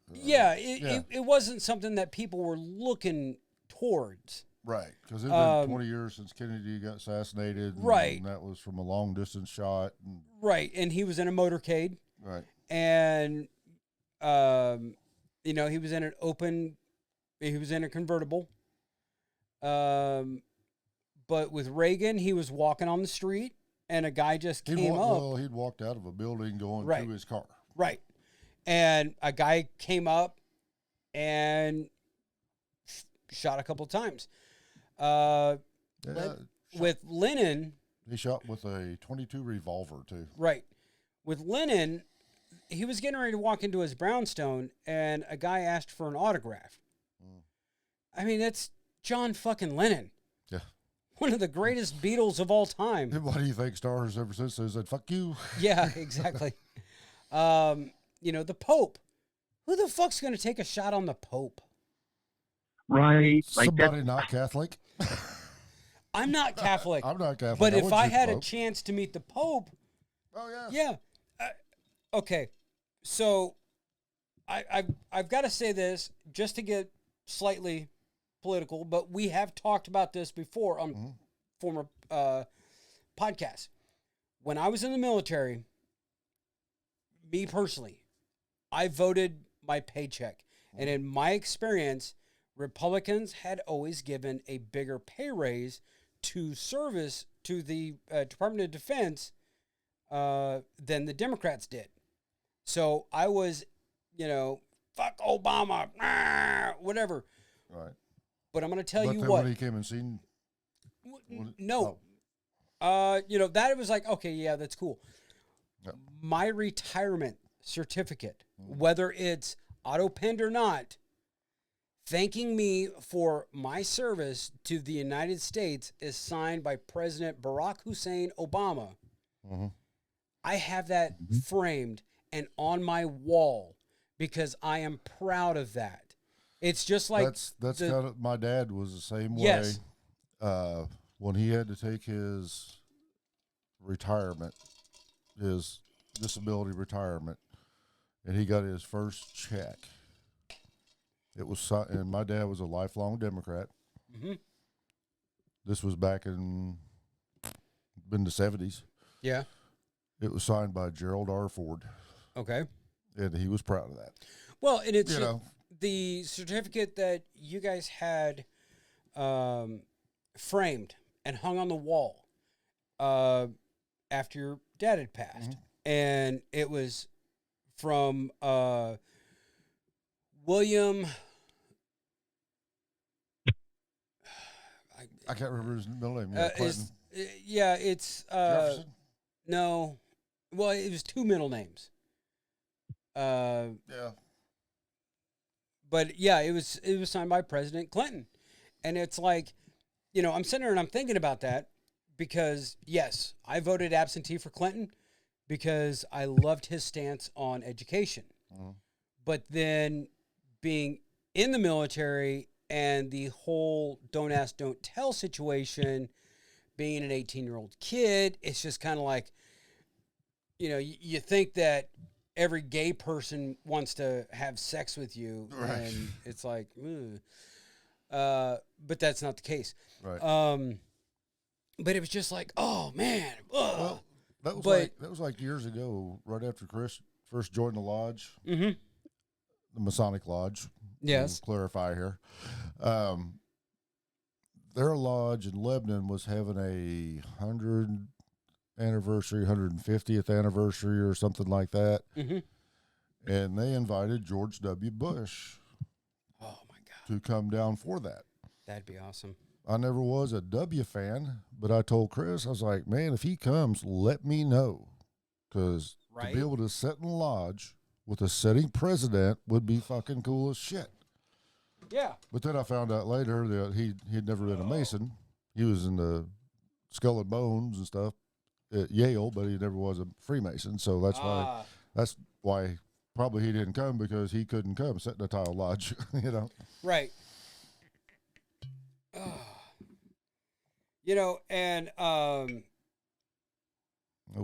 It wasn't something that people were looking towards. Right, because it's been 20 years since Kennedy got assassinated. Right. And that was from a long-distance shot. Right, and he was in a motorcade. Right. And, you know, he was in a convertible. But with Reagan, he was walking on the street, and a guy just came up. Well, he'd walked out of a building going to his car. Right. And a guy came up and shot a couple of times. With Lennon, he shot with a .22 revolver too. Right. With Lennon, he was getting ready to walk into his brownstone, and a guy asked for an autograph. I mean, that's John fucking Lennon. Yeah. One of the greatest Beatles of all time. Why do you think stars ever since they said "fuck you"? Yeah, exactly. You know, the Pope. Who the fuck's going to take a shot on the Pope? Right. Somebody not Catholic. I'm not Catholic. I'm not Catholic. But if I had a chance to meet the Pope. Oh, yeah. Yeah. Okay. So I've got to say this just to get slightly political, but we have talked about this before on former podcasts. When I was in the military, me personally, I voted my paycheck. And in my experience, Republicans had always given a bigger pay raise to service to the Department of Defense than the Democrats did. So I was, you know, fuck Obama, whatever. Right. But I'm going to tell you what. what. When he came and seen. No. You know, that was like, okay, yeah, that's cool. Yep. My retirement certificate, whether it's auto-penned or not, thanking me for my service to the United States is signed by President Barack Hussein Obama. Mm-hmm. I have that framed and on my wall because I am proud of that. It's just like that's kind of, my dad was the same way. Yes. When he had to take his retirement, his disability retirement, and he got his first check. It was, and my dad was a lifelong Democrat. Mm-hmm. This was back in the 70s. Yeah. It was signed by Gerald R. Ford. Okay. And he was proud of that. Well, and it's, the certificate that you guys had framed and hung on the wall after your dad had passed. And it was from William. I can't remember his middle name. It's Jefferson? no. Well, it was two middle names. Yeah. But yeah, it was signed by President Clinton. And it's like, I'm sitting there and I'm thinking about that because yes, I voted absentee for Clinton because I loved his stance on education. But then being in the military and the whole don't ask, don't tell situation, being an 18-year-old kid, it's just kind of like, you think that every gay person wants to have sex with you, right. And it's like, but that's not the case. Right. But it was just like, oh man. Well, that was like years ago, right after Chris first joined the lodge, the Masonic Lodge. Yes. We'll clarify here. Their lodge in Lebanon was having a 150th anniversary or something like that. And they invited George W. Bush. Oh my God. To come down for that. That'd be awesome. I never was a W fan, but I told Chris, I was like, man, if he comes, let me know. Because to be able to sit in the lodge with a sitting president would be fucking cool as shit. Yeah. But then I found out later that he'd never been a Mason. He was in the Skull and Bones and stuff at Yale, but he never was a Freemason. So that's why probably he didn't come, because he couldn't come sit in a tile lodge, Right. And oh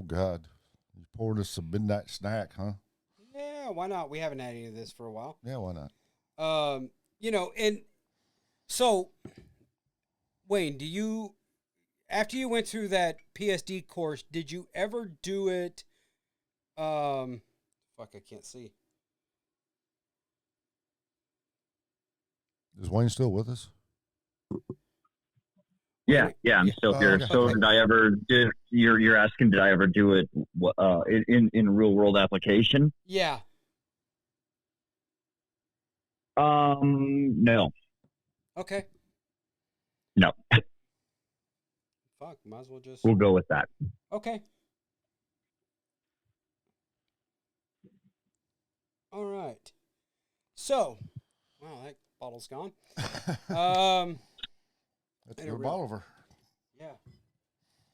God, you poured us some midnight snack, huh? Yeah, why not? We haven't had any of this for a while. Yeah, why not? And so, Wayne, after you went through that PSD course, did you ever do it? I can't see. Is Wayne still with us? Yeah, I'm still here. Okay. So did I ever do? You're asking, did I ever do it in real world application? Yeah. No. Okay. No. Fuck, might as well just. We'll go with that. Okay. All right. So, wow, that bottle's gone. That's your bottle over. Yeah.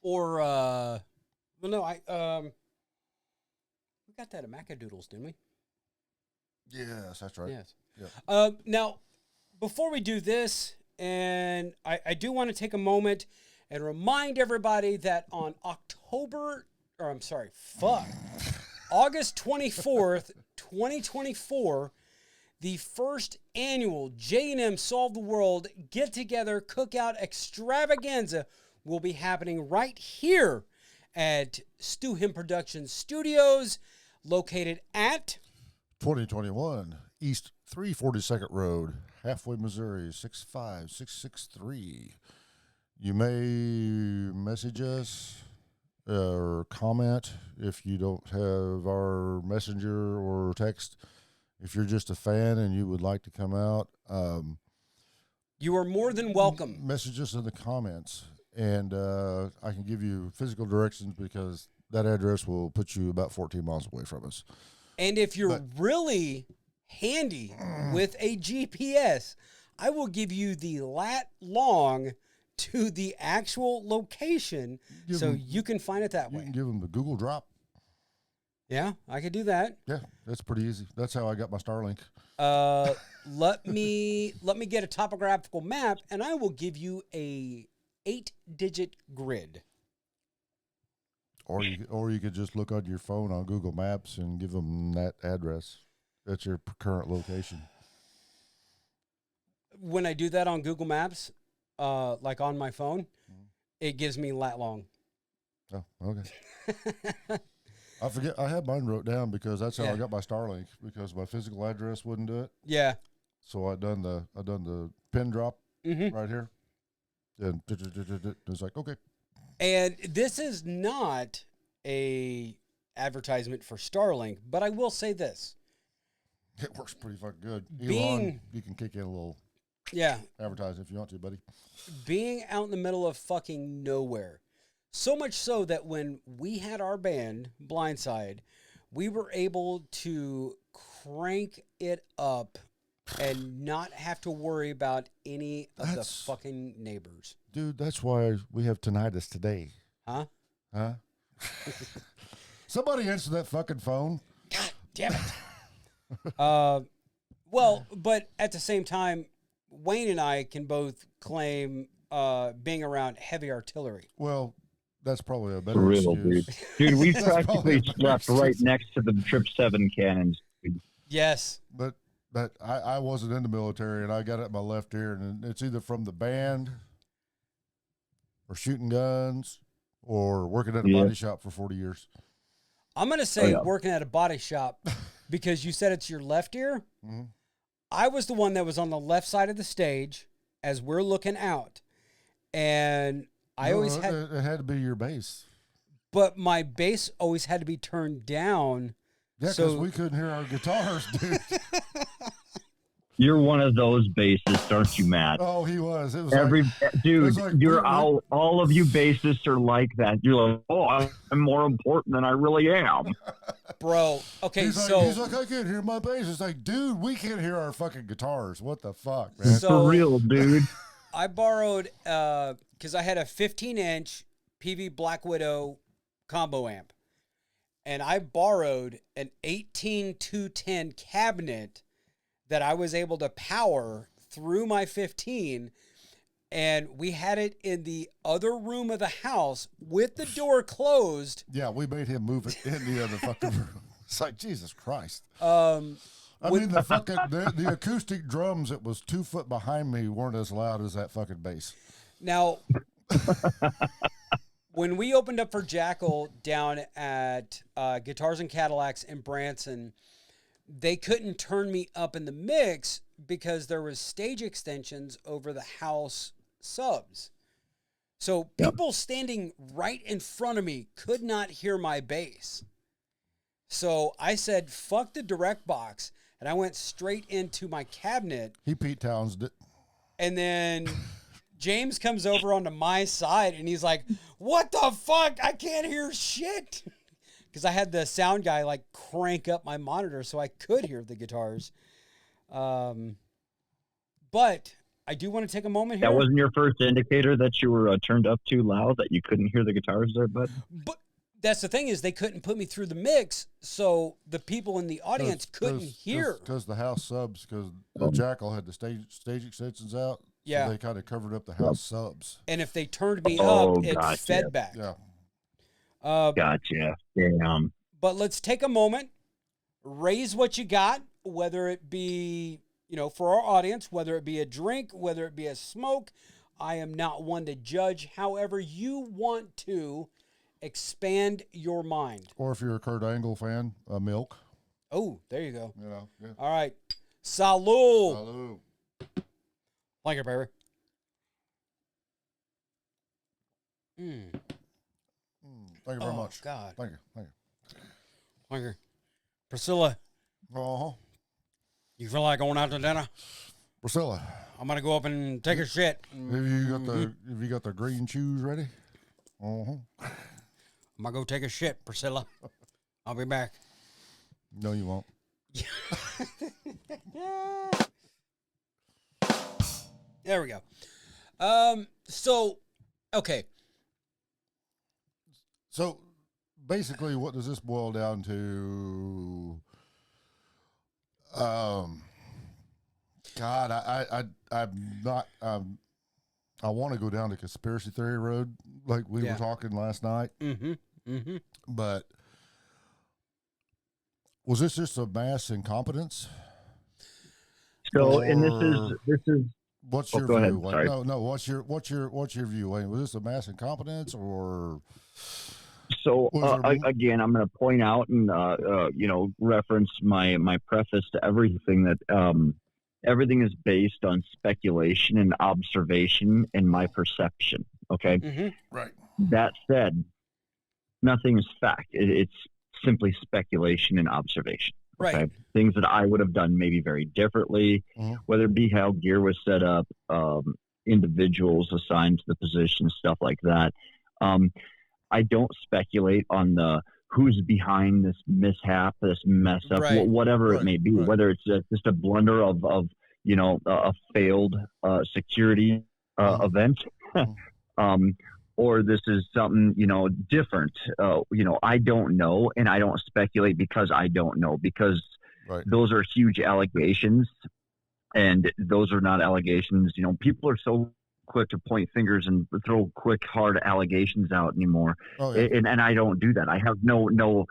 Or well, no, we got that at Macadoodles, didn't we? Yes, that's right. Yes. Yep. Now, before we do this, and I do want to take a moment and remind everybody that on August 24th, 2024, the first annual J&M Solve the World get-together cookout extravaganza will be happening right here at Stu Him Productions Studios, located at 2021 East 342nd Road, Halfway, Missouri, 65663. You may message us or comment if you don't have our messenger or text. If you're just a fan and you would like to come out, you are more than welcome. Message us in the comments, and I can give you physical directions, because that address will put you about 14 miles away from us. And if you're really handy with a GPS, I will give you the lat long to the actual location you can find it that way. You can give them the Google Drop. Yeah, I could do that. Yeah, that's pretty easy. That's how I got my Starlink. Let me get a topographical map, and I will give you a 8-digit grid. Or you could just look on your phone on Google Maps and give them that address. That's your current location. When I do that on Google Maps, like on my phone, it gives me lat long. Oh, okay. I forget. I had mine wrote down because that's how I got my Starlink, because my physical address wouldn't do it. Yeah. So I done the pin drop right here, and it's like okay. And this is not a advertisement for Starlink, but I will say this: It works pretty fucking good. Being- Elon, you can kick in a little yeah, advertising if you want to, buddy. being out in the middle of fucking nowhere. So much so that when we had our band, Blindside, we were able to crank it up and not have to worry about any of the That's- fucking neighbors. Dude, that's why we have tinnitus today. Huh? Huh? Somebody answer that fucking phone. God damn it. Well, but at the same time, Wayne and I can both claim being around heavy artillery. Well, that's probably a For better real, excuse. dude. We That's probably practically a better slept right excuse. next to the Trip 7 cannons. Yes. But I wasn't in the military, and I got it in my left ear, and it's either from the band or shooting guns or working at a Yeah. body shop for 40 years. I'm going to say yeah. working at a body shop because you said it's your left ear. Mhm. I was the one that was on the left side of the stage as we're looking out. And I No, always had, it had to be your bass. but my bass always had to be turned down. Yeah, because So- we couldn't hear our guitars, dude. You're one of those bassists, aren't you, Matt? Oh, he was. It was Every like, dude, it's like you're we- all of you bassists are like that. You're like, oh, I'm more important than I really am. Bro, okay, he's so like, I can't hear my bass. It's like, dude, we can't hear our fucking guitars. What the fuck, man? So- For real, dude. I borrowed, because I had a 15-inch PV Black Widow combo amp. And I borrowed an 18210 cabinet that I was able to power through my 15. And we had it in the other room of the house with the door closed. Yeah, we made him move it in the other fucking room. It's like, Jesus Christ. Uh, I mean, the fucking the acoustic drums that was 2 foot behind me weren't as loud as that fucking bass. Now, when we opened up for Jackal down at Guitars and Cadillacs in Branson, they couldn't turn me up in the mix because there was stage extensions over the house subs. So people standing right in front of me could not hear my bass. So I said, fuck the direct box. And I went straight into my cabinet. He Pete Townsend it. And then James comes over onto my side and he's like, what the fuck? I can't hear shit. Because I had the sound guy like crank up my monitor so I could hear the guitars. But I do want to take a moment here. That wasn't your first indicator that you were turned up too loud, that you couldn't hear the guitars there, bud? But that's the thing is they couldn't put me through the mix, so the people in the audience couldn't hear. Because the house subs, because the Jackal had the stage extensions out. Yeah. So they kind of covered up the house subs. And if they turned me Oh, up, it gotcha. fed back. Yeah. Gotcha. Damn. But let's take a moment, raise what you got, whether it be, for our audience, whether it be a drink, whether it be a smoke. I am not one to judge. However you want to expand your mind. Or if you're a Kurt Angle fan, milk. Oh, there you go. You know. Yeah. All right. Salud. Salud. Thank you, baby. Thank you very Oh, much. God. Thank you. Thank Thank you. Priscilla, you. Uh-huh. you feel like going out to dinner? Priscilla, I'm going to go up and take a shit. have you got the green shoes ready? Uh-huh. I'm going to go take a shit, Priscilla. I'll be back. No, you won't. There we go. Okay. So basically, what does this boil down to? God, I'm not. I want to go down the conspiracy theory road, like we Yeah. were talking last night. But was this just a mass incompetence? So, and this Or- is What's Oh, your go view? ahead. Wayne? Sorry. No. What's your view, Wayne? Was this a mass incompetence or? so Was there more? again. I'm going to point out and reference my preface to everything that everything is based on speculation and observation and my perception. Okay. Mm-hmm. Right. That said, nothing is fact. It's simply speculation and observation. Okay. Right. Things that I would have done maybe very differently, whether it be how gear was set up, individuals assigned to the position, stuff like that. I don't speculate on the who's behind this mishap, this mess up, Right. whatever it may be, whether it's just a blunder of a failed security event, or this is something different. I don't know, and I don't speculate because I don't know, because those are huge allegations, and those are not allegations. People are so quick to point fingers and throw quick, hard allegations out anymore. And I don't do that. I have no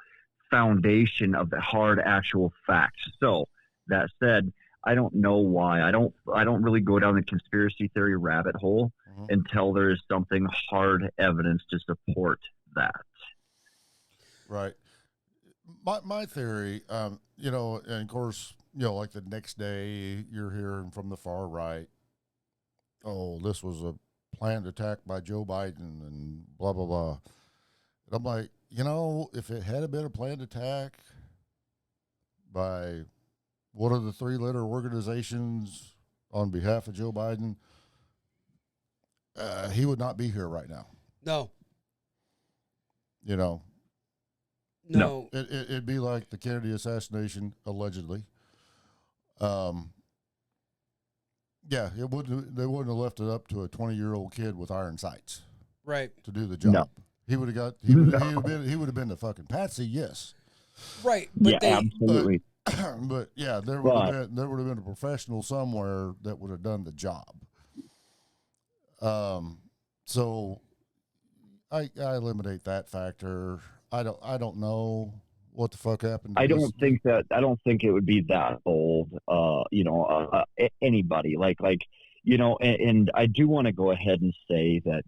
foundation of the hard actual facts. So that said, I don't know why. I don't really go down the conspiracy theory rabbit hole until there is something hard evidence to support that. Right. My theory, and of course, like the next day you're hearing from the far right, oh, this was a planned attack by Joe Biden and blah, blah, blah. And I'm like, if it had been a planned attack by one of the three-letter organizations on behalf of Joe Biden, he would not be here right now. No. No. It'd be like the Kennedy assassination, allegedly. Yeah, they wouldn't have left it up to a 20-year-old kid with iron sights, right, to do the job. No. He would have been the fucking patsy, yes, right. But absolutely. But yeah, there would have been a professional somewhere that would have done the job. So I eliminate that factor. I don't know what the fuck happened. I don't think it would be that bold. Anybody and I do want to go ahead and say that,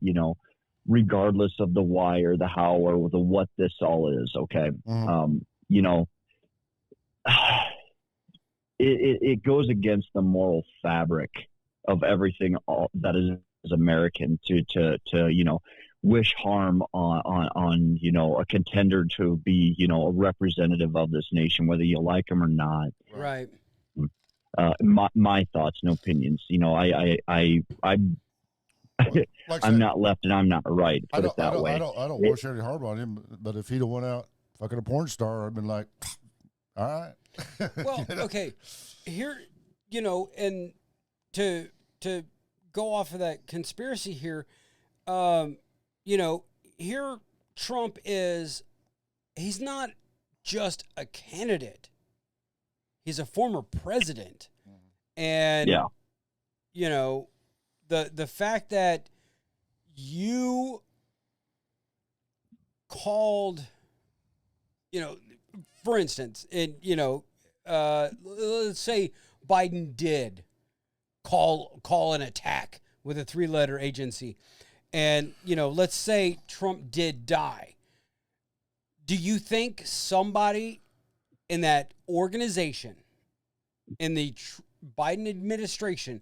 regardless of the why or the how or the what this all is, okay. It goes against the moral fabric of everything that is American to wish harm on a contender to be a representative of this nation, whether you like him or not. Right. My thoughts and opinions. I'm not left and I'm not right. Put it that way. I don't wish any harm on him, but if he'd have went out fucking a porn star, I'd been like, all right. Well, okay, here, and to go off of that conspiracy here, here Trump he's not just a candidate. He's a former president. And, the fact that you called, for instance, let's say Biden did call an attack with a three-letter agency. And, let's say Trump did die. Do you think somebody in that organization, in the Biden administration,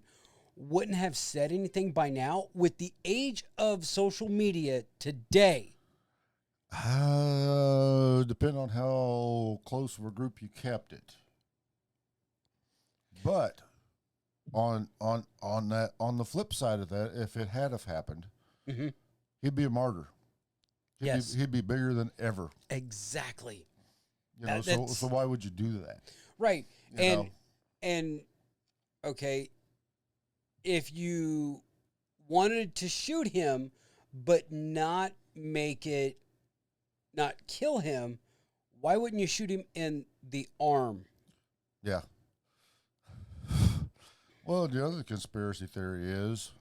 wouldn't have said anything by now with the age of social media today? Depend on how close of a group you kept it. But on the flip side of that, if it had have happened, he'd be a martyr. He'd be bigger than ever. Exactly. So why would you do that? Right. And okay, if you wanted to shoot him but not kill him, why wouldn't you shoot him in the arm? Yeah. Well, the other conspiracy theory is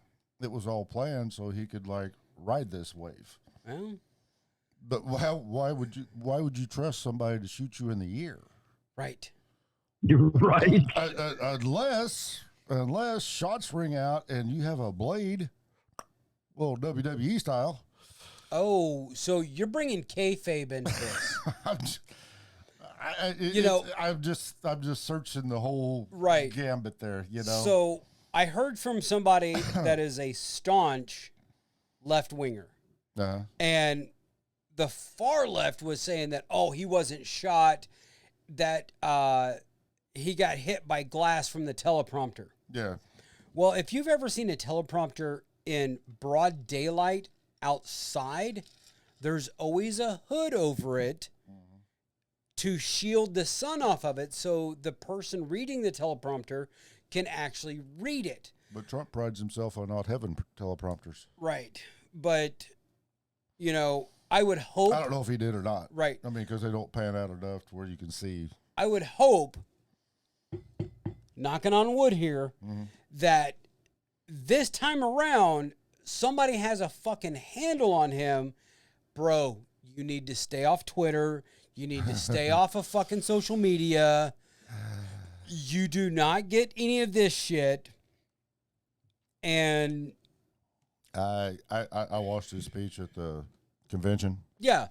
it was all planned so he could ride this wave. Well, but why would you trust somebody to shoot you in the ear? Right. You're right. Unless shots ring out and you have a blade, well, WWE style. Oh, so you're bringing kayfabe into this? I'm just searching the whole Right. gambit there. So I heard from somebody that is a staunch left winger, and the far left was saying that he wasn't shot, that he got hit by glass from the teleprompter. Yeah. Well, if you've ever seen a teleprompter in broad daylight outside, there's always a hood over it to shield the sun off of it, so the person reading the teleprompter can actually read it. But Trump prides himself on not having teleprompters. Right. But, I would hope... I don't know if he did or not. Right. I mean, because they don't pan out enough to where you can see. I would hope, knocking on wood here, that this time around, somebody has a fucking handle on him. Bro, you need to stay off Twitter. You need to stay off of fucking social media. You do not get any of this shit. And I watched his speech at the convention. yeah.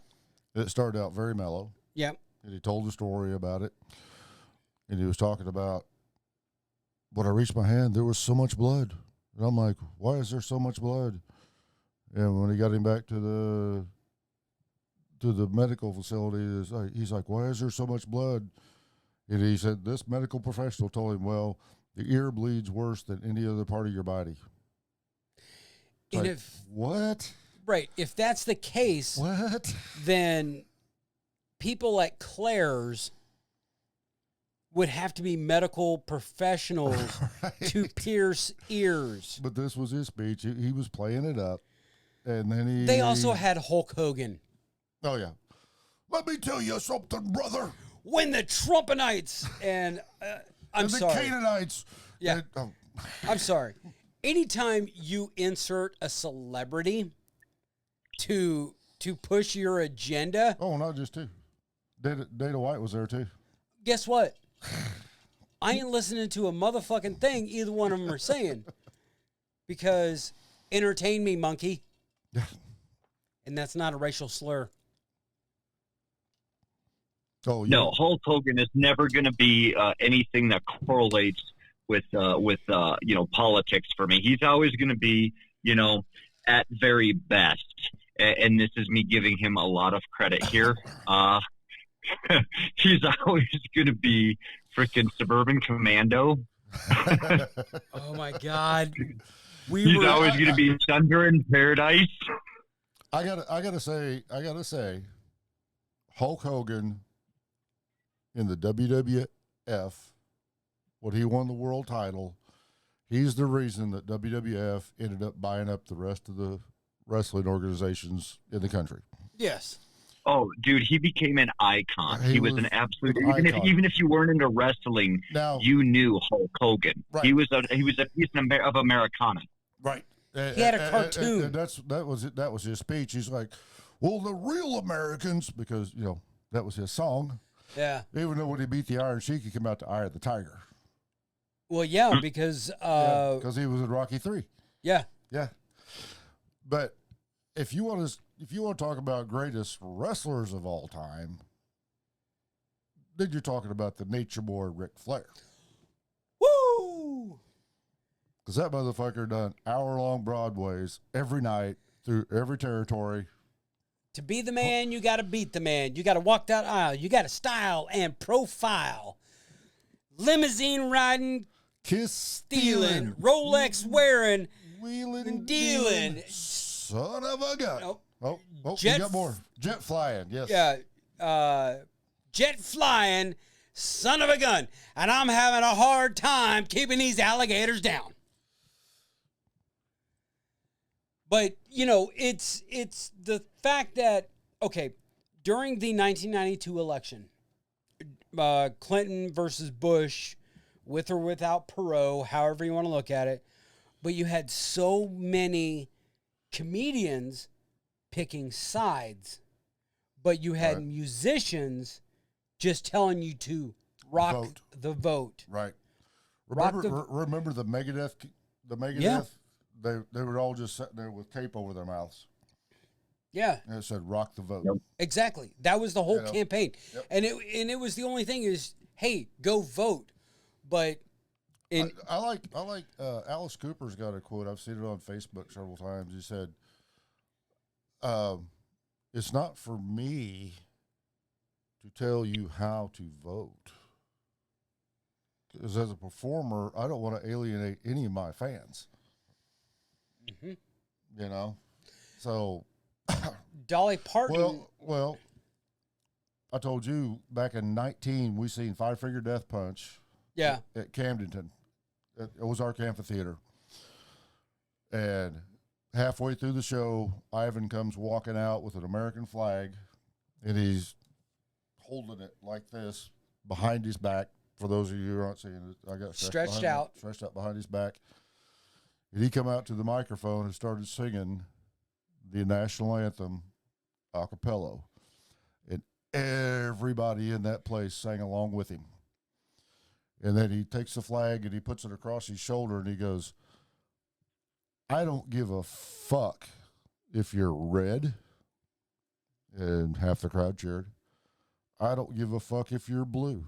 It started out very mellow. Yeah. And he told the story about it. And he was talking about, when I reached my hand, there was so much blood. And I'm like, why is there so much blood? And when he got him back to the medical facility, he's like, why is there so much blood? And he said, this medical professional told him, well, the ear bleeds worse than any other part of your body. And like, what? Right. If that's the case, what? Then people like Claire's would have to be medical professionals to pierce ears. But this was his speech. He was playing it up. And then they also had Hulk Hogan. Oh, yeah. Let me tell you something, brother. When the Trumpenites and I'm sorry. The Canaanites. Yeah. I'm sorry. Anytime you insert a celebrity to push your agenda. Oh, not just two. Dana White was there too. Guess what? I ain't listening to a motherfucking thing either one of them are saying. Because entertain me, monkey. Yeah. And that's not a racial slur. Oh, yeah. No, Hulk Hogan is never going to be anything that correlates with politics for me. He's always going to be, at very best. And this is me giving him a lot of credit here. He's always going to be freaking Suburban Commando. Oh my God. He's always going to be Thunder in Paradise. I gotta say, Hulk Hogan in the WWF, when he won the world title, he's the reason that WWF ended up buying up the rest of the wrestling organizations in the country. Yes. Oh, dude, he became an icon. He was an absolute. Even if you weren't into wrestling, now, you knew Hulk Hogan. Right. He was a piece of Americana. Right. He had a cartoon. And that was his speech. He's like, well, the real Americans, because that was his song. Yeah. Even though when he beat the Iron Sheik, he came out to Eye of the Tiger. Well, yeah, because he was in Rocky III. Yeah. Yeah. But if you want to talk about greatest wrestlers of all time, then you're talking about the Nature Boy Ric Flair. Woo! Because that motherfucker done hour-long Broadways every night through every territory. To be the man, you got to beat the man. You got to walk that aisle. You got to style and profile. Limousine riding, kiss stealing, Rolex wearing, wheeling and dealing. Son of a gun. Nope. Oh, you got more. Jet flying, yes. Yeah, jet flying, son of a gun. And I'm having a hard time keeping these alligators down. But, it's the fact that, okay, during the 1992 election, Clinton versus Bush, with or without Perot, however you want to look at it, but you had so many comedians picking sides, but you had musicians just telling you to rock the vote. Right. Remember the Megadeth? The Megadeth? Yeah. They were all just sitting there with tape over their mouths. Yeah, And it said "Rock the Vote." Yep. exactly. That was the whole You know? campaign, Yep. and it was the only thing is, hey, go vote. But I like Alice Cooper's got a quote. I've seen it on Facebook several times. He said, "It's not for me to tell you how to vote, because as a performer, I don't want to alienate any of my fans." Mhm. You know, so Dolly Parton. well, I told you back in 19 we seen Five Finger Death Punch. Yeah. At Camdenton, at Ozark Amphitheater, and halfway through the show, Ivan comes walking out with an American flag, and he's holding it like this behind his back. For those of you who aren't seeing it, I got Stretched out behind his back. And he come out to the microphone and started singing the national anthem a cappella, and everybody in that place sang along with him. And then he takes the flag and he puts it across his shoulder and he goes, "I don't give a fuck if you're red." And half the crowd cheered. "I don't give a fuck if you're blue.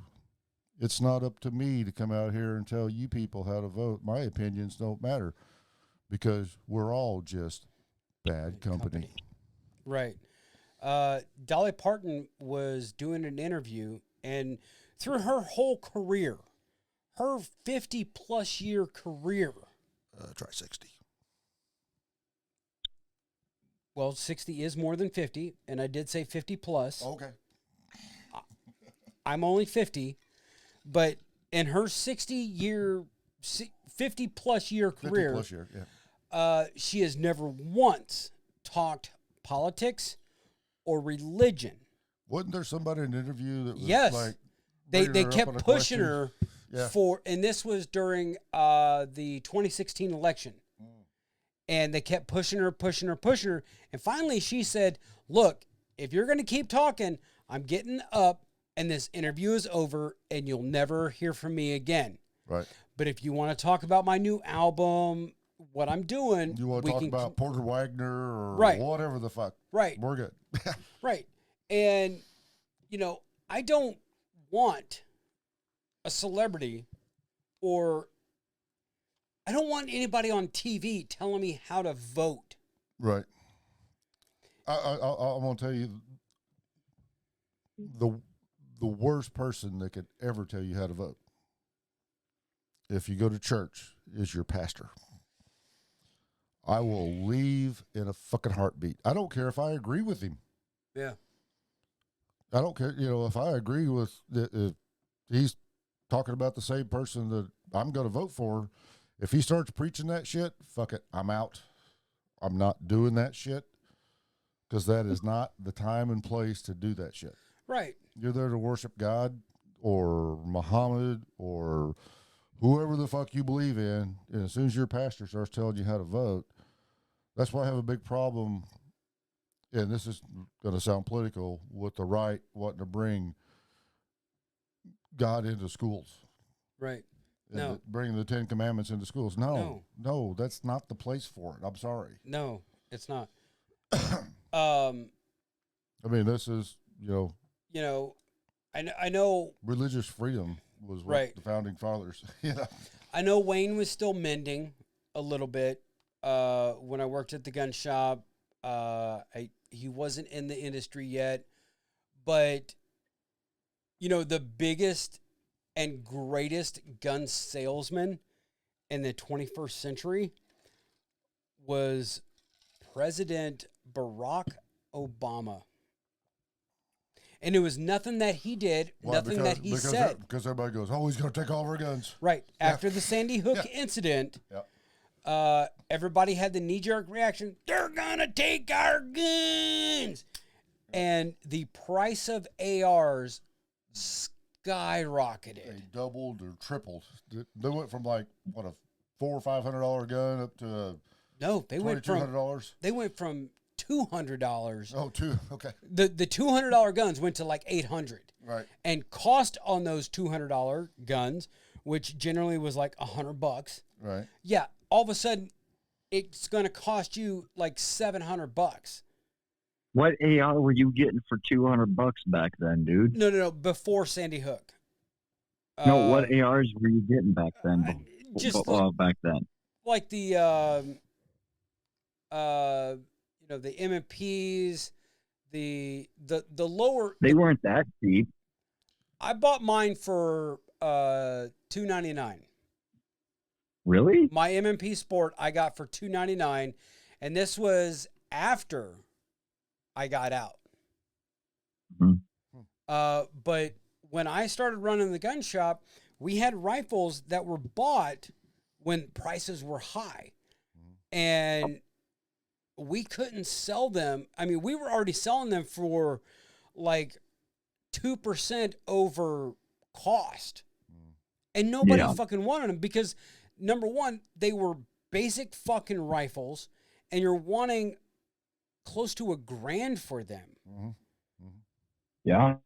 It's not up to me to come out here and tell you people how to vote. My opinions don't matter, because we're all just bad company." Right. Dolly Parton was doing an interview, and through her whole career, her 50-plus year career. Try 60. Well, 60 is more than 50, and I did say 50 plus. Okay. I'm only 50, but in her 50-plus year career, 50 plus year, yeah. she has never once talked politics or religion. Wasn't there somebody in an interview that was Yes. like, They bringing her up kept on a pushing question? her Yeah. and this was during the 2016 election. And they kept pushing her. And finally she said, "Look, if you're going to keep talking, I'm getting up and this interview is over and you'll never hear from me again. Right. But if you want to talk about my new album, what I'm doing, You want to talk about Porter Wagner or Right. whatever the fuck. Right. We're good. Right. And, I don't want a celebrity, or I don't want anybody on TV telling me how to vote. Right. I'm going to tell you, the worst person that could ever tell you how to vote, if you go to church, is your pastor. I will leave in a fucking heartbeat. I don't care if I agree with him. Yeah. I don't care, if I agree with, if he's talking about the same person that I'm going to vote for, if he starts preaching that shit, fuck it, I'm out. I'm not doing that shit, because that is not the time and place to do that shit. Right. You're there to worship God or Muhammad or whoever the fuck you believe in, and as soon as your pastor starts telling you how to vote, that's why I have a big problem, and this is going to sound political, with the right wanting to bring God into schools. Right. And No. bringing the 10 Commandments into schools. No, that's not the place for it. I'm sorry. No, it's not. I mean, this is, I know religious freedom was what Right. the founding fathers, I know Wayne was still mending a little bit when I worked at the gun shop. He wasn't in the industry yet, but the biggest and greatest gun salesman in the 21st century was President Barack Obama. And it was nothing that he did, nothing that he said. Because everybody goes, "Oh, he's going to take all of our guns." Right. After the Sandy Hook incident, everybody had the knee-jerk reaction, "They're going to take our guns." And the price of ARs skyrocketed. They doubled or tripled. They went from like, what, a $400 or $500 gun up to No, they went from $2,200. $200. Oh, two. Okay. The $200 guns went to like $800. Right. And cost on those $200 guns, which generally was like $100. Right. Yeah, all of a sudden it's going to cost you like $700. What AR were you getting for $200 back then, dude? No. Before Sandy Hook. No, what ARs were you getting back then? Just Back then. like the the MMPs, the lower. They weren't that cheap. I bought mine for $299. Really? My MMP Sport I got for $299, and this was after I got out. Mm-hmm. But when I started running the gun shop, we had rifles that were bought when prices were high, and we couldn't sell them. I mean, we were already selling them for like 2% over cost, and nobody fucking wanted them because, number one, they were basic fucking rifles, and you're wanting close to $1,000 for them. Yeah.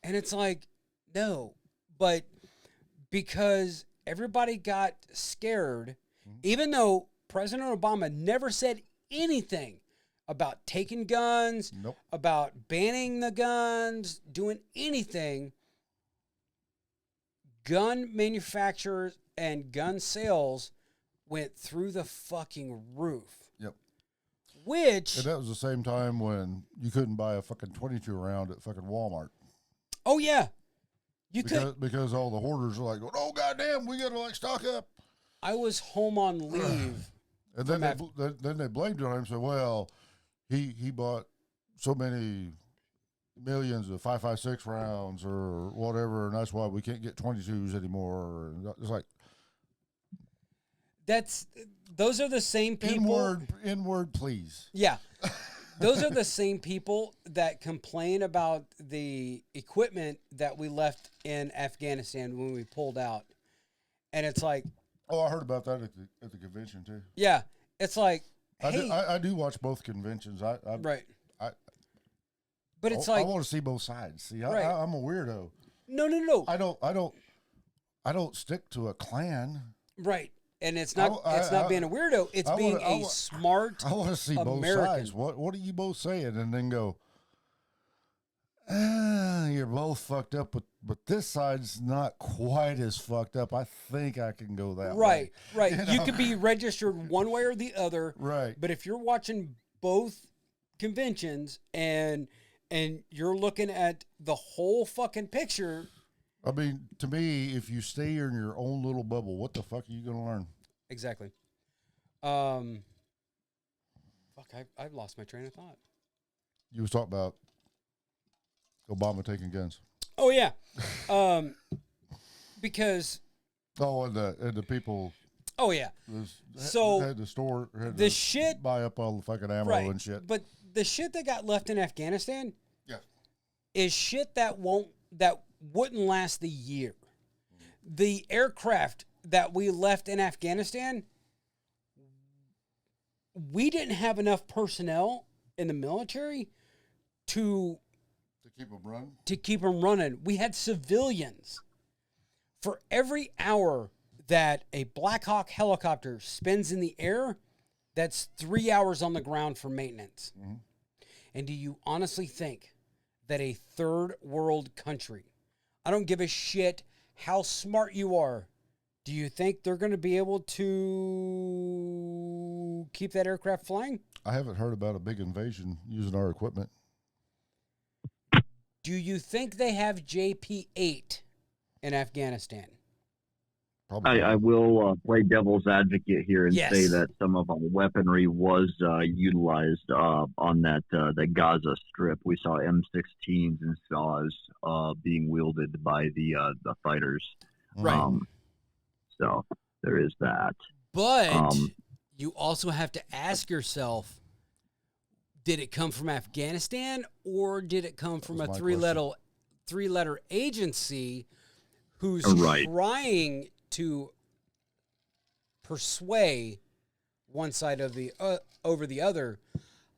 And it's like, no, but because everybody got scared, even though President Obama never said anything about taking guns, about banning the guns, doing anything, gun manufacturers and gun sales went through the fucking roof. Yep. Which... And that was the same time when you couldn't buy a fucking 22 round at fucking Walmart. Oh, yeah. Because all the hoarders are like, oh, goddamn, we got to, like, stock up. I was home on leave. And then they blamed it on him and said, well, he bought so many millions of 5.56 rounds or whatever, and that's why we can't get 22s anymore. And it's like... Those are the same people. Inward, please. Yeah. Those are the same people that complain about the equipment that we left in Afghanistan when we pulled out. And it's like... Oh, I heard about that at the convention, too. Yeah. It's like, I do watch both conventions. Right. But it's like... I want to see both sides. See, right. I'm a weirdo. No. I don't stick to a clan. Right. And it's not being a weirdo. It's being a smart I want to see both sides. What are you both saying? And then go, you're both fucked up, but this side's not quite as fucked up. I think I can go that way. Right. You could be registered one way or the other. Right. But if you're watching both conventions and you're looking at the whole fucking picture... I mean, to me, if you stay in your own little bubble, what the fuck are you going to learn? Exactly. I've lost my train of thought. You was talking about Obama taking guns. Oh, yeah. Because... Oh, and the people... Oh, yeah. Had the shit... buy up all the fucking ammo and shit. But the shit that got left in Afghanistan... Yeah. Is shit that wouldn't last the year. The aircraft that we left in Afghanistan, we didn't have enough personnel in the military to keep them running. We had civilians. For every hour that a Black Hawk helicopter spends in the air, that's 3 hours on the ground for maintenance. Mm-hmm. And do you honestly think that a third world country, I don't give a shit how smart you are, do you think they're going to be able to keep that aircraft flying? I haven't heard about a big invasion using our equipment. Do you think they have JP-8 in Afghanistan? Probably. I will play devil's advocate here and say that some of our weaponry was utilized on that the Gaza Strip. We saw M16s and SAWs being wielded by the fighters. Right. So there is that. But you also have to ask yourself, did it come from Afghanistan or did it come from a three-letter agency who's trying to persuade one side of the over the other,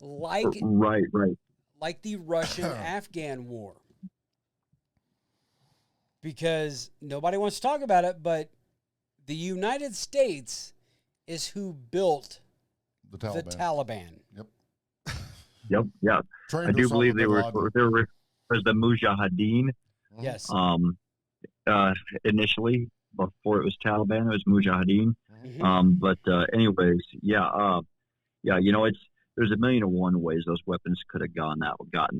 like the Russian-Afghan war? Because nobody wants to talk about it, but the United States is who built the Taliban. Yep. Yep. Yeah. Trained I do Osama believe they bin were Laden. was the Mujahideen. Yes. Initially before it was Taliban, it was Mujahideen. Mhm. But anyways, yeah, there's a million and one ways those weapons could have gotten.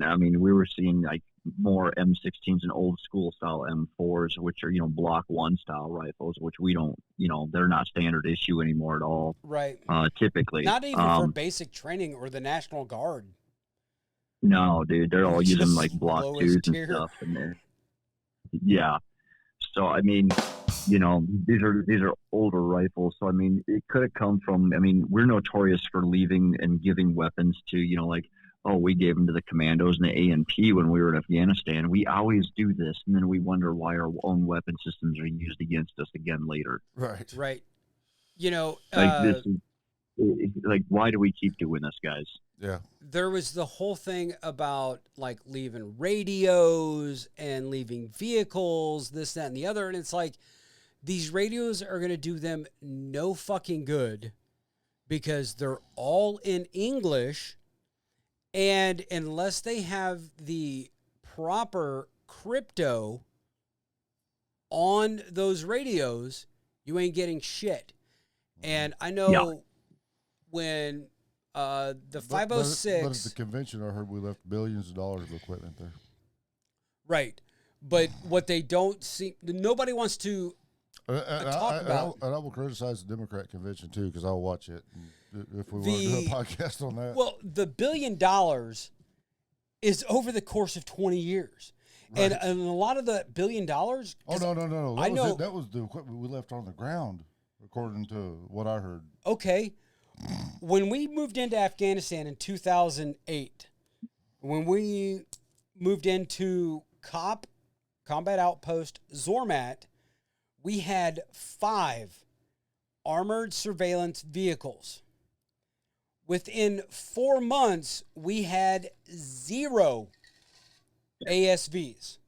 I mean, we were seeing like more M16s and old school style M4s, which are Block 1 style rifles, which we don't, they're not standard issue anymore at all. Right. Typically, Not even for basic training or the National Guard, no, dude, they're all which using is like Block lowest 2s and tier. stuff, and yeah. So I mean, these are older rifles. So I mean, it could have come from. I mean, we're notorious for leaving and giving weapons to like, oh, we gave them to the commandos and the ANP when we were in Afghanistan. We always do this, and then we wonder why our own weapon systems are used against us again later. Right. Right. You know, Like this is like, why do we keep doing this, guys? Yeah. there was the whole thing about like leaving radios and leaving vehicles, this, that, and the other. And it's like, these radios are going to do them no fucking good because they're all in English. And unless they have the proper crypto on those radios, you ain't getting shit. And I know when the But 506. at the convention, I heard we left billions of dollars of equipment there. Right. But what they don't see, nobody wants to talk about. And I will criticize the Democrat convention too, because I'll watch it if we want to do a podcast on that. Well, the $1 billion is over the course of 20 years. Right. And a lot of the $1 billion. Oh, no. I know. That was the equipment we left on the ground, according to what I heard. Okay. When we moved into Afghanistan in 2008, when we moved into Combat Outpost Zormat, we had 5 armored surveillance vehicles. Within 4 months, we had 0 ASVs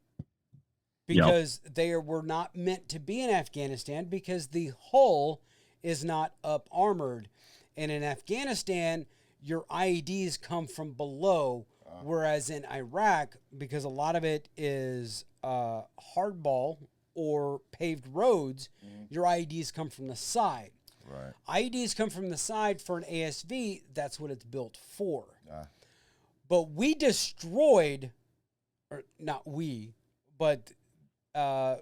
because they were not meant to be in Afghanistan because the hull is not up armored. And in Afghanistan, your IEDs come from below, whereas in Iraq, because a lot of it is hardball or paved roads, your IEDs come from the side. Right. IEDs come from the side for an ASV. That's what it's built for. Ah. But we destroyed, or not we, but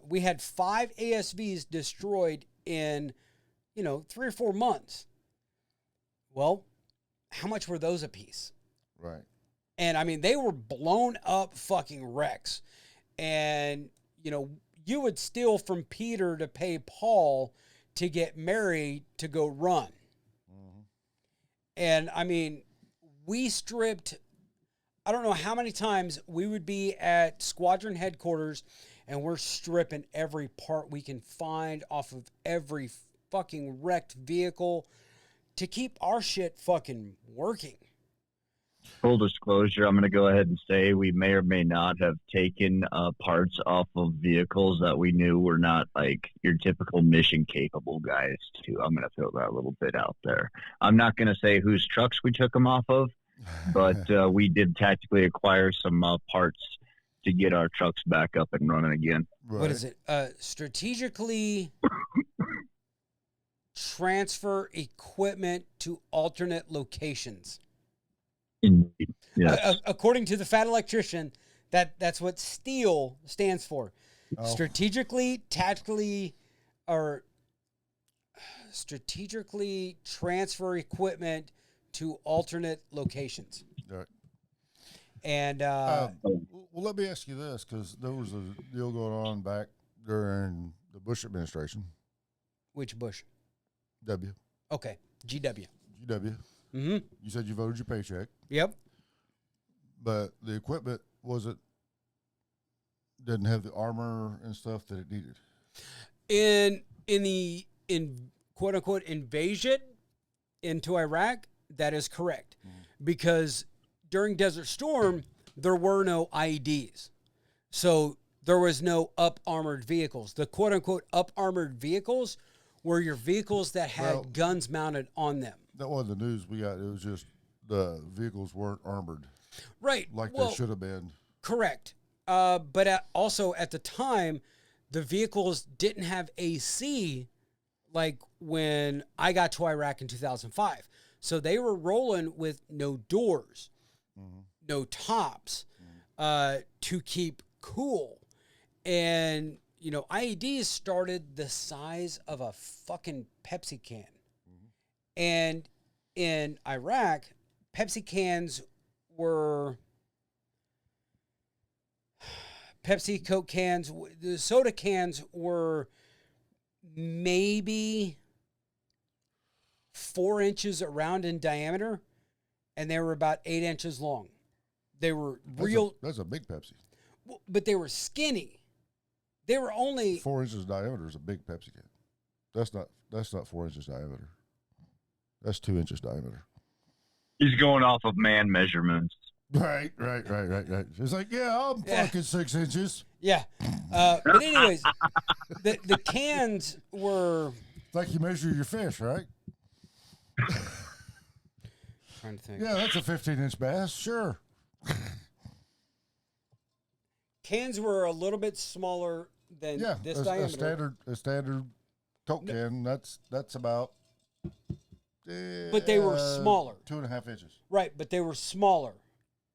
we had 5 ASVs destroyed in, 3 or 4 months. Well, how much were those a piece? Right. And I mean, they were blown up fucking wrecks. And, you would steal from Peter to pay Paul to get Mary to go run. Mm-hmm. And I mean, we stripped, I don't know how many times we would be at squadron headquarters and we're stripping every part we can find off of every fucking wrecked vehicle to keep our shit fucking working. Full disclosure, I'm going to go ahead and say we may or may not have taken parts off of vehicles that we knew were not like your typical mission capable guys too. I'm going to throw that a little bit out there. I'm not going to say whose trucks we took them off of, but we did tactically acquire some parts to get our trucks back up and running again. Right. What is it? Strategically transfer equipment to alternate locations. Yes. According to the fat electrician, that's what STEEL stands for. Oh. Strategically, tactically, or strategically transfer equipment to alternate locations. Right. And Well, let me ask you this, because there was a deal going on back during the Bush administration. which Bush? W. Okay, GW. GW. Mm-hmm. You said you voted your paycheck, Yep. but the equipment didn't have the armor and stuff that it needed. In quote unquote invasion into Iraq, that is correct, because during Desert Storm there were no IEDs, so there was no up armored vehicles. The quote unquote up armored vehicles were your vehicles that had guns mounted on them. That wasn't the news we got. It was just the vehicles weren't armored Right. like Well, they should have been. correct. Also at the time, the vehicles didn't have AC like when I got to Iraq in 2005. So they were rolling with no doors, no tops, to keep cool. And, IEDs started the size of a fucking Pepsi can. And in Iraq, Pepsi cans were Pepsi, Coke cans, the soda cans were maybe 4 inches around in diameter, and they were about 8 inches long. They were real, That's a big Pepsi. but they were skinny. They were only 4 inches diameter is a big Pepsi can. That's not 4 inches diameter. That's 2 inches diameter. He's going off of man measurements. Right. It's like, I'm fucking 6 inches. Yeah. But anyways, the cans were Like you measure your fish, right? trying to think. Yeah, that's a 15-inch bass. Sure. Cans were a little bit smaller than this diameter. A standard Coke can. That's about. But they were smaller. 2.5 inches. Right, but they were smaller.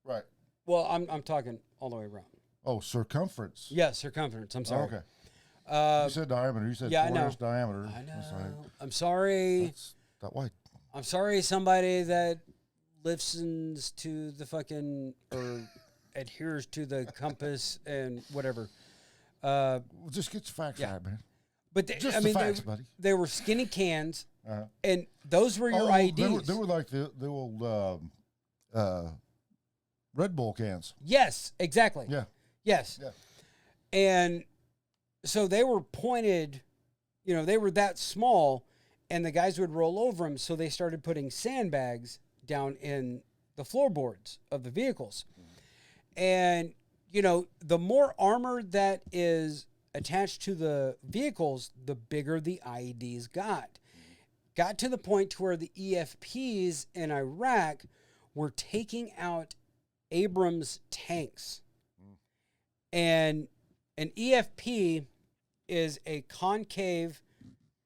Right. Well, I'm talking all the way around. Oh, circumference. Yeah, circumference. I'm sorry. Okay. You said diameter. You said 4-inch diameter. I know. That's right. I'm sorry. That's that wide. I'm sorry, somebody that listens to the fucking or adheres to the compass and whatever. Well, just get your facts right, man. But Facts, buddy. They were skinny cans, and those were your IDs. They were like the old Red Bull cans. Yes, exactly. Yeah. Yes. Yeah. And so they were pointed, they were that small, and the guys would roll over them. So they started putting sandbags down in the floorboards of the vehicles. And, the more armor that is attached to the vehicles, the bigger the IEDs got. Got to the point to where the EFPs in Iraq were taking out Abrams tanks. And an EFP is a concave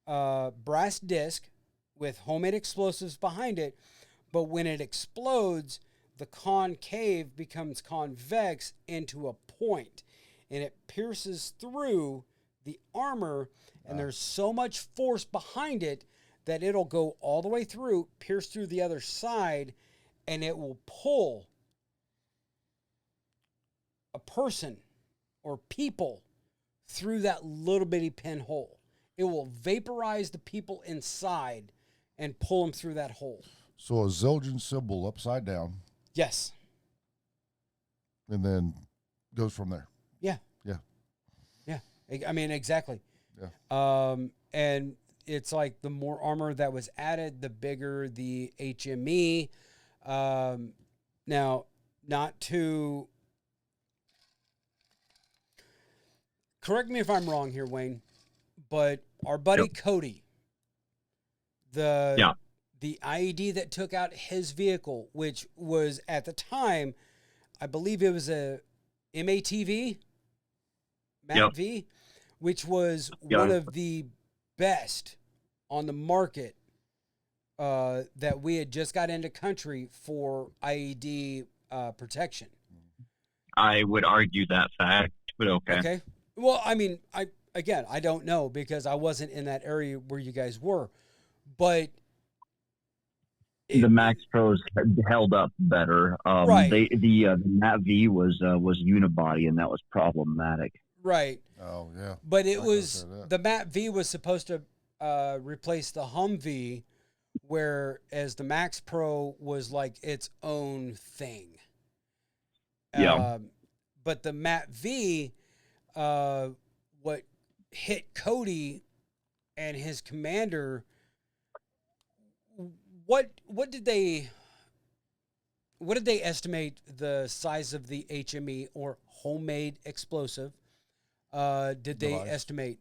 brass disc with homemade explosives behind it. But when it explodes, the concave becomes convex into a point, and it pierces through the armor, and there's so much force behind it that it'll go all the way through, pierce through the other side, and it will pull a person or people through that little bitty pinhole. It will vaporize the people inside and pull them through that hole. So a Zildjian symbol upside down. Yes. And then goes from there. Yeah. Yeah. Yeah. I mean, exactly. Yeah. And it's like the more armor that was added, the bigger the HME. Now, not to correct me if I'm wrong here, Wayne, but our buddy Cody, the IED that took out his vehicle, which was at the time, I believe it was a MATV, MATV, which was one of the best on the market that we had just got into country for IED protection. I would argue that fact, but okay. Okay. Well, I mean, I don't know because I wasn't in that area where you guys were, but the Max Pros held up better. Right. The MATV was unibody, and that was problematic. Right. Oh yeah. But it was the MATV was supposed to replace the Humvee, whereas the Max Pro was like its own thing. Yeah. But the MATV, what hit Cody and his commander. What did they estimate the size of the HME or homemade explosive? Did they estimate?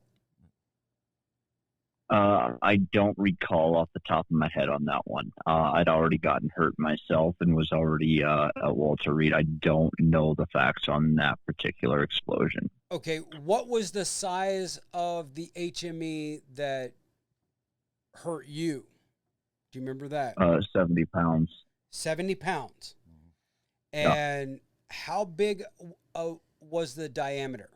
I don't recall off the top of my head on that one. I'd already gotten hurt myself and was already at Walter Reed. I don't know the facts on that particular explosion. Okay, what was the size of the HME that hurt you? Do you remember that? 70 pounds. 70 pounds. Yeah. And how big was the diameter?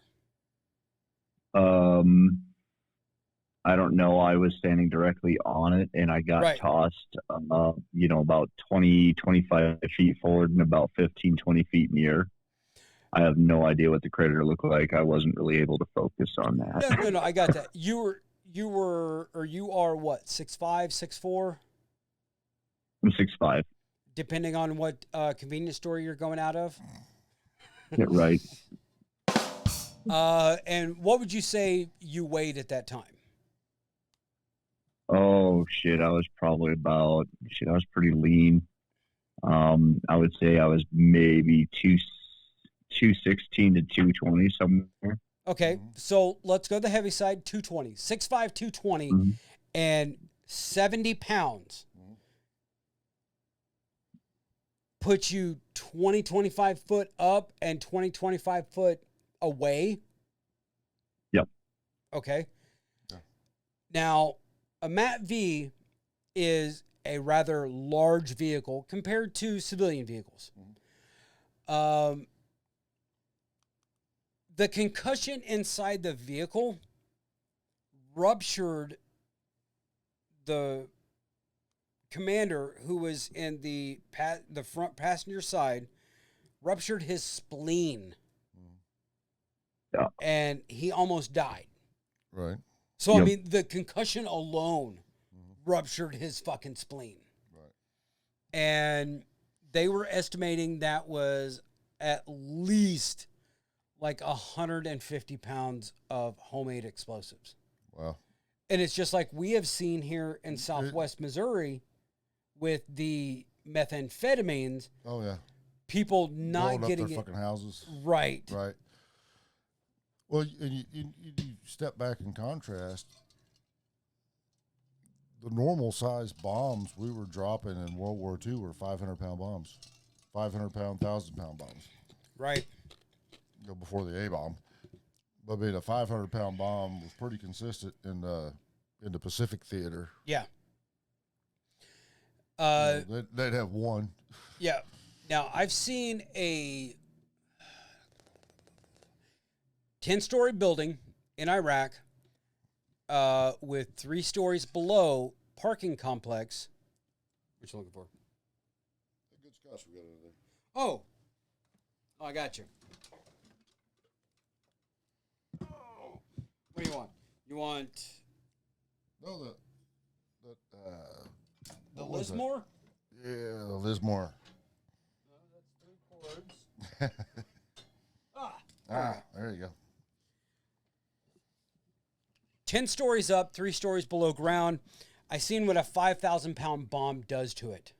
I don't know. I was standing directly on it, and I got tossed, about 20, 25 feet forward and about 15, 20 feet in the air. I have no idea what the crater looked like. I wasn't really able to focus on that. No, I got that. You are what, 6'5", 6'4"? I'm 6'5". Depending on what convenience store you're going out of. Yeah, right. And what would you say you weighed at that time? Oh shit! I was probably I was pretty lean. I would say I was maybe 216 to 220 somewhere. Okay, so let's go to the heavy side. 220, 6'5", 220, and 70 pounds. Put you 20, 25 foot up and 20, 25 foot away. Yep. Okay. Yeah. Now, a MATV is a rather large vehicle compared to civilian vehicles. The concussion inside the vehicle ruptured the commander, who was in the front passenger side, ruptured his spleen. Yeah. And he almost died. Right. So, I mean, the concussion alone ruptured his fucking spleen. Right. And they were estimating that was at least like 150 pounds of homemade explosives. Wow. And it's just like we have seen here in Southwest Missouri with the methamphetamines. Oh, yeah. People not blowing getting up their fucking houses. Right. Right. Well, and you step back in contrast, the normal size bombs we were dropping in World War II were 500-pound bombs, 500-pound, 1,000-pound bombs. Right. Before the A-bomb. But I mean, a 500-pound bomb was pretty consistent in the Pacific Theater. Yeah. They'd have one. Yeah. Now, I've seen a 10-story building in Iraq with 3 stories below parking complex. What you looking for? A good scotch we got over there. Oh, I got you. What do you want? You want the Lismore? Yeah, the Lismore. No, that's 3 chords. There you go. 10 stories up, 3 stories below ground. I seen what a 5,000-pound bomb does to it.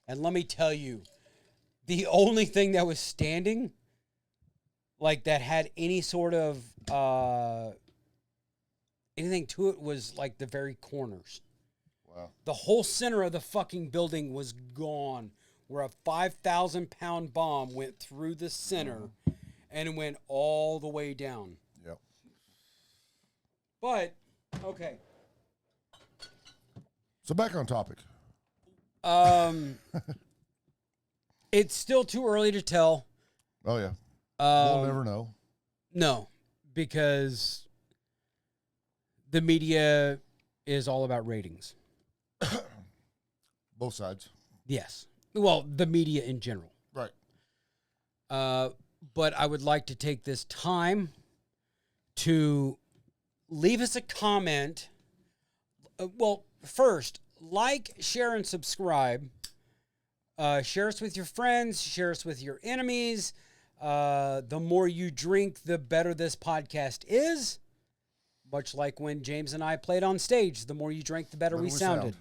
And let me tell you, the only thing that was standing, like that had any sort of anything to it, was like the very corners. Wow. The whole center of the fucking building was gone, where a 5,000-pound bomb went through the center and went all the way down. Yep. But, okay. So back on topic. It's still too early to tell. Oh, yeah. We'll never know. No, because the media is all about ratings. Both sides. Yes. Well, the media in general. Right. But I would like to take this time to leave us a comment. Well, first, like, share, and subscribe. Share us with your friends. Share us with your enemies. The more you drink, the better this podcast is. Much like when James and I played on stage. The more you drank, the better we sounded.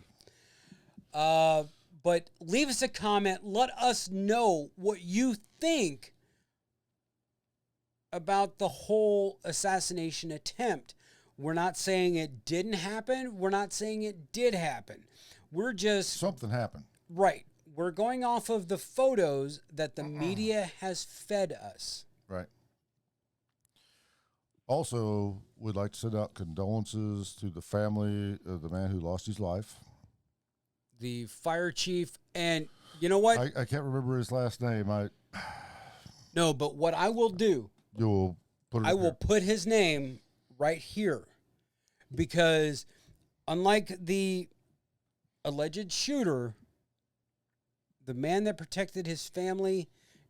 But leave us a comment. Let us know what you think about the whole assassination attempt. We're not saying it didn't happen. We're not saying it did happen. We're just Something happened. right. We're going off of the photos that the media has fed us. Right. Also, we'd like to send out condolences to the family of the man who lost his life. The fire chief, and you know what? I can't remember his last name. No, but what I will do, You'll put it. I will put his name right here, because unlike the alleged shooter, the man that protected his family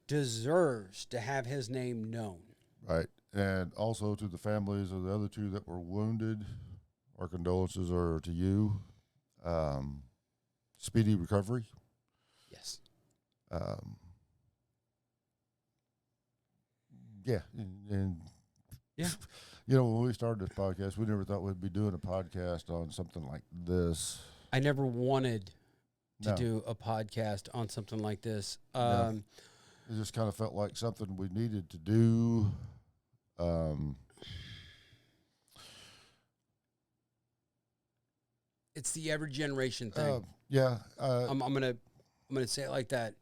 deserves to have his name known. Right. And also to the families of the other two that were wounded, our condolences are to you. Speedy recovery. Yes. Yeah. And Yeah. you know, when we started this podcast, we never thought we'd be doing a podcast on something like this. I never wanted to No. do a podcast on something like this. No. It just kind of felt like something we needed to do. It's the every generation thing. Yeah. I'm gonna say it like that.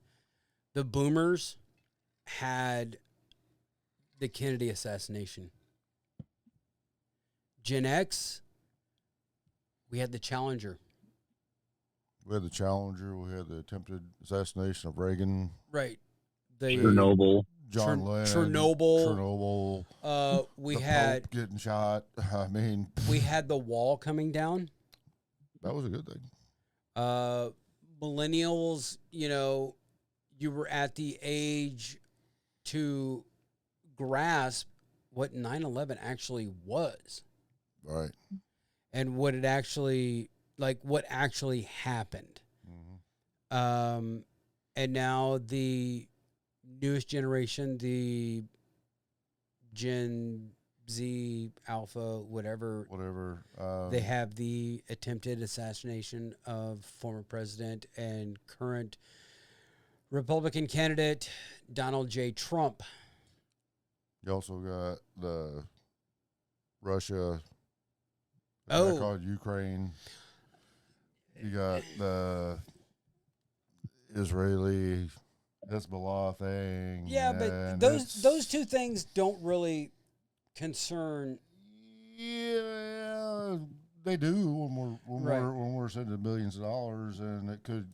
The boomers had the Kennedy assassination. Gen X, we had the Challenger. We had the Challenger. We had the attempted assassination of Reagan. Right. The Chernobyl. John Lennon. Chernobyl. We the had Pope getting shot. I mean, we had the wall coming down. that was a good thing. Millennials, you know, you were at the age to grasp what 9/11 actually was. Right. And what it actually, like, what actually happened. Mm-hmm. And now the newest generation, the Gen Z, Alpha, whatever, they have the attempted assassination of former president and current Republican candidate Donald J. Trump. You also got the Russia. Oh. Called Ukraine. You got the Israeli Hezbollah thing. Yeah, but those two things don't really concern. Yeah, they do when we're sending millions of dollars, and it could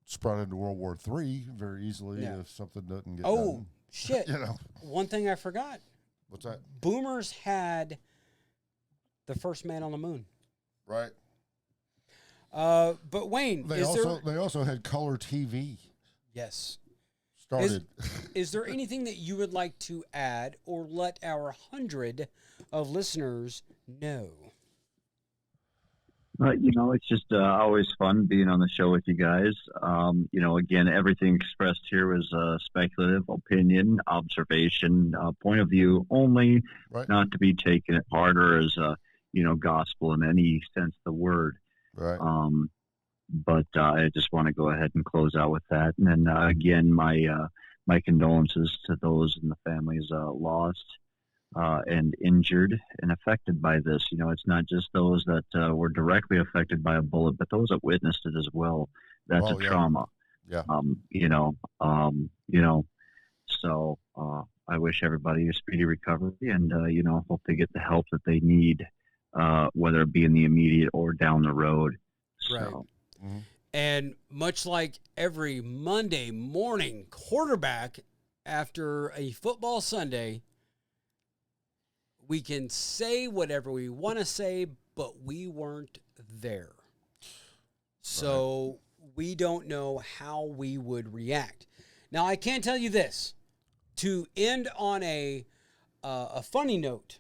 spread into World War III very easily if something doesn't get done. Oh shit! You know, one thing I forgot. what's that? Boomers had the first man on the moon. Right. But Wayne, They also had color TV. Yes. Started. Is there anything that you would like to add or let our 100 of listeners know? You know, it's just always fun being on the show with you guys. You know, again, everything expressed here was speculative, opinion, observation, point of view only, Right. not to be taken at heart or as, gospel in any sense of the word. Right. But I just want to go ahead and close out with that. And then, again, my condolences to those in the families lost and injured and affected by this. You know, it's not just those that were directly affected by a bullet, but those that witnessed it as well. That's a trauma. Yeah. So I wish everybody a speedy recovery and, hope they get the help that they need, whether it be in the immediate or down the road. Right. So. Mm-hmm. And much like every Monday morning quarterback after a football Sunday, we can say whatever we want to say, but we weren't there. So we don't know how we would react. Now, I can tell you this. To end on a funny note,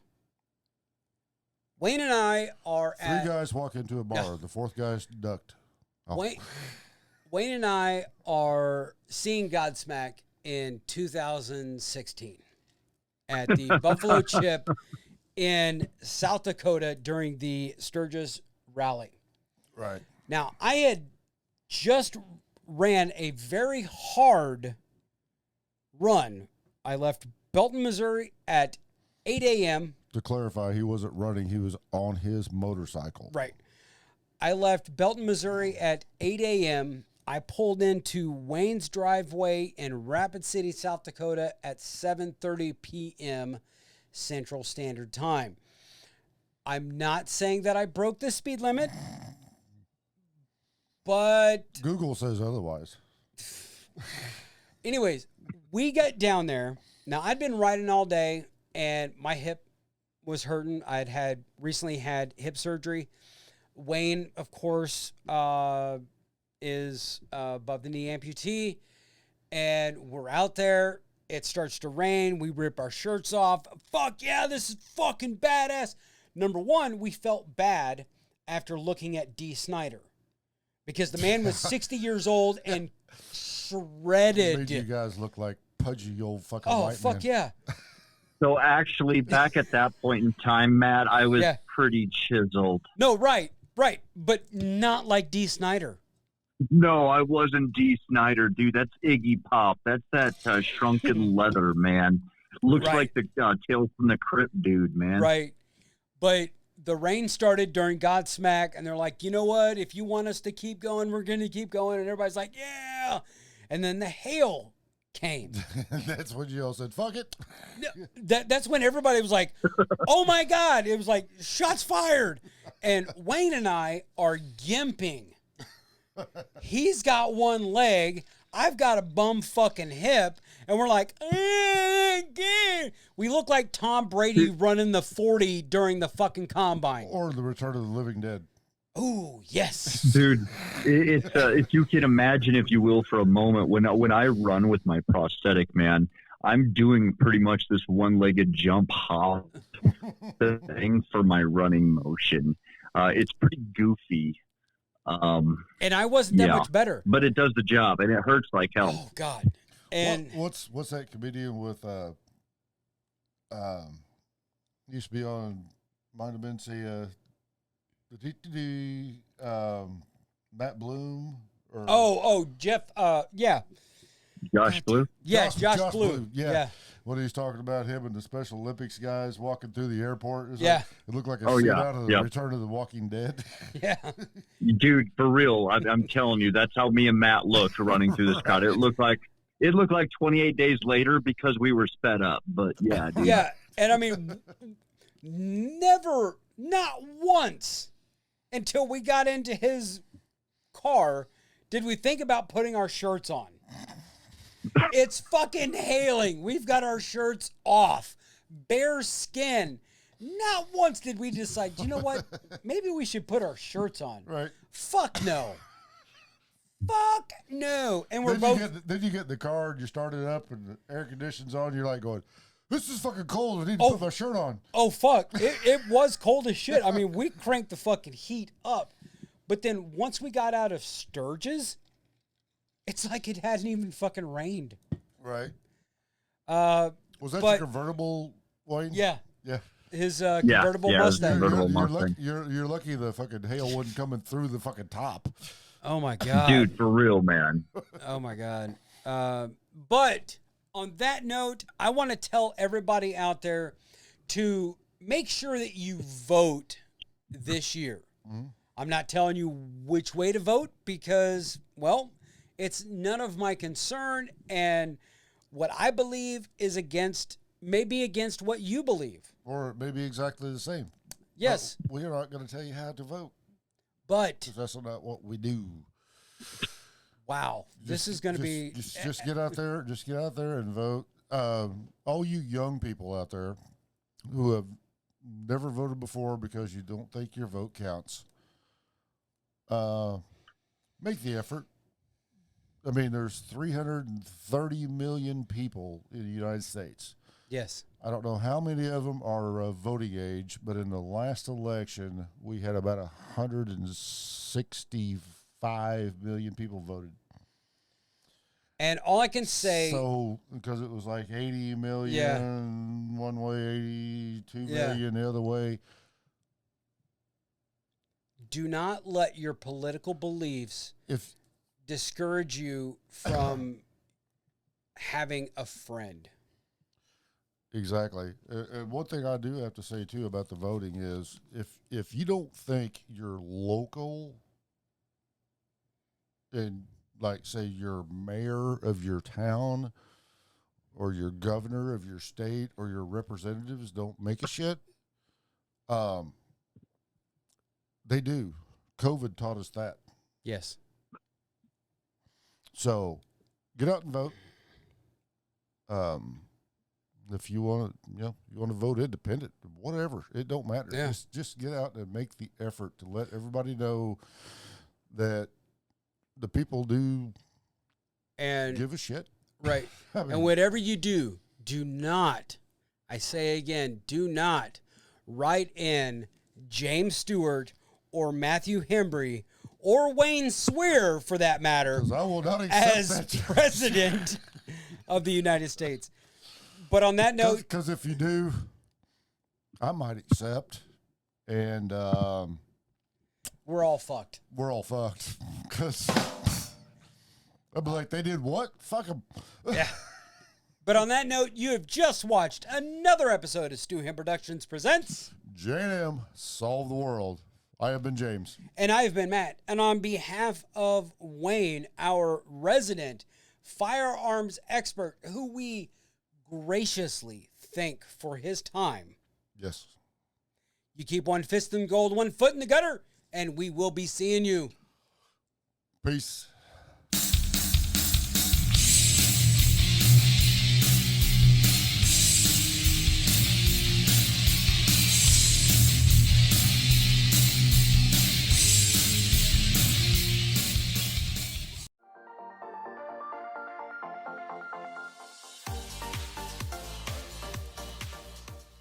Wayne and I are Three guys walk into a bar. Yeah. The fourth guy's ducked. Oh. Wayne and I are seeing Godsmack in 2016 at the Buffalo Chip in South Dakota during the Sturgis Rally. Right. Now, I had just ran a very hard run. I left Belton, Missouri at 8 a.m., to clarify, he wasn't running. He was on his motorcycle. Right. I left Belton, Missouri at 8 a.m. I pulled into Wayne's driveway in Rapid City, South Dakota at 7:30 p.m. Central Standard Time. I'm not saying that I broke the speed limit, but Google says otherwise. anyways, we got down there. Now, I'd been riding all day, and my hip was hurting. I'd recently had hip surgery. Wayne, of course, is above the knee amputee, and we're out there. It starts to rain. We rip our shirts off. Fuck yeah, this is fucking badass. Number one, we felt bad after looking at D. Snyder because the man was 60 years old and shredded. Made you guys look like pudgy old fucking white men. Fuck yeah. So actually, back at that point in time, Matt, I was pretty chiseled. No, right, but not like D. Snyder. No, I wasn't D. Snyder, dude. That's Iggy Pop. That's that shrunken leather, man. Looks like the Tales from the Crypt dude, man. Right. But the rain started during Godsmack, and they're like, you know what? If you want us to keep going, we're going to keep going. And everybody's like, yeah. And then the hail came. That's when you all said, fuck it. That's when everybody was like, oh, my God. It was like, shots fired. And Wayne and I are gimping. He's got one leg. I've got a bum fucking hip. And we're like, we look like Tom Brady running the 40 during the fucking combine. Or the Return of the Living Dead. Oh, yes. Dude, it's if you can imagine, if you will, for a moment, when I run with my prosthetic, man, I'm doing pretty much this one-legged jump hop thing for my running motion. It's pretty goofy. And I wasn't that much better. But it does the job, and it hurts like hell. Oh, God. And what's that comedian with used to be on, might have been Matt Bloom or Jeff Josh Blue? Yes, Josh Blue. Yeah. When he's talking about him and the Special Olympics guys walking through the airport. It looked like a scene out of the Return of the Walking Dead. Yeah. Dude, for real, I'm telling you, that's how me and Matt looked running through this crowd. It looked like 28 days later because we were sped up. But yeah, dude. Yeah. And I mean, never, not once until we got into his car did we think about putting our shirts on. It's fucking hailing. We've got our shirts off. Bare skin. Not once did we decide, you know what? Maybe we should put our shirts on. Right. Fuck no. Fuck no. And we're both. Then you get in the car and you start it up and the air conditioning's on. You're like going, this is fucking cold. I need to put my shirt on. Oh, fuck. It was cold as shit. I mean, we cranked the fucking heat up. But then once we got out of Sturgis, it's like it hadn't even fucking rained. Right. Was that your convertible, Wayne? Yeah. Yeah. His convertible Mustang. You're lucky the fucking hail wasn't coming through the fucking top. Oh, my God. Dude, for real, man. Oh, my God. But on that note, I want to tell everybody out there to make sure that you vote this year. Mm-hmm. I'm not telling you which way to vote because, well, it's none of my concern. And what I believe is maybe against what you believe. Or it may be exactly the same. Yes. But we're not going to tell you how to vote. But that's not what we do. Wow. This is going to be. Just get out there. Just get out there and vote. All you young people out there who have never voted before because you don't think your vote counts, make the effort. I mean, there's 330 million people in the United States. Yes. I don't know how many of them are voting age, but in the last election, we had about 165 million people voted. And all I can say... So, because it was like 80 million one way, 82 million the other way. Do not let your political beliefs discourage you from having a friend. Exactly. And one thing I do have to say too about the voting is if you don't think your local and like say your mayor of your town or your governor of your state or your representatives don't make a shit, they do. COVID taught us that. Yes. So get out and vote. If you want to, you want to vote independent, whatever, it don't matter. Yeah. Just get out and make the effort to let everybody know that the people do And give a shit. right. I mean, And whatever you do, do not, I say again, do not write in James Stewart or Matthew Hembry or Wayne Swear, for that matter, 'cause I will not accept as that. president of the United States. But on that note, Because if you do, I might accept, and we're all fucked. we're all fucked. Because I'll be like, they did what? Fuck them. Yeah. But on that note, you have just watched another episode of Stu Hemp Productions Presents. J&M, solve the world. I have been James. And I have been Matt. And on behalf of Wayne, our resident firearms expert, who we graciously thank for his time, Yes. you keep one fist in gold, one foot in the gutter, and we will be seeing you. Peace.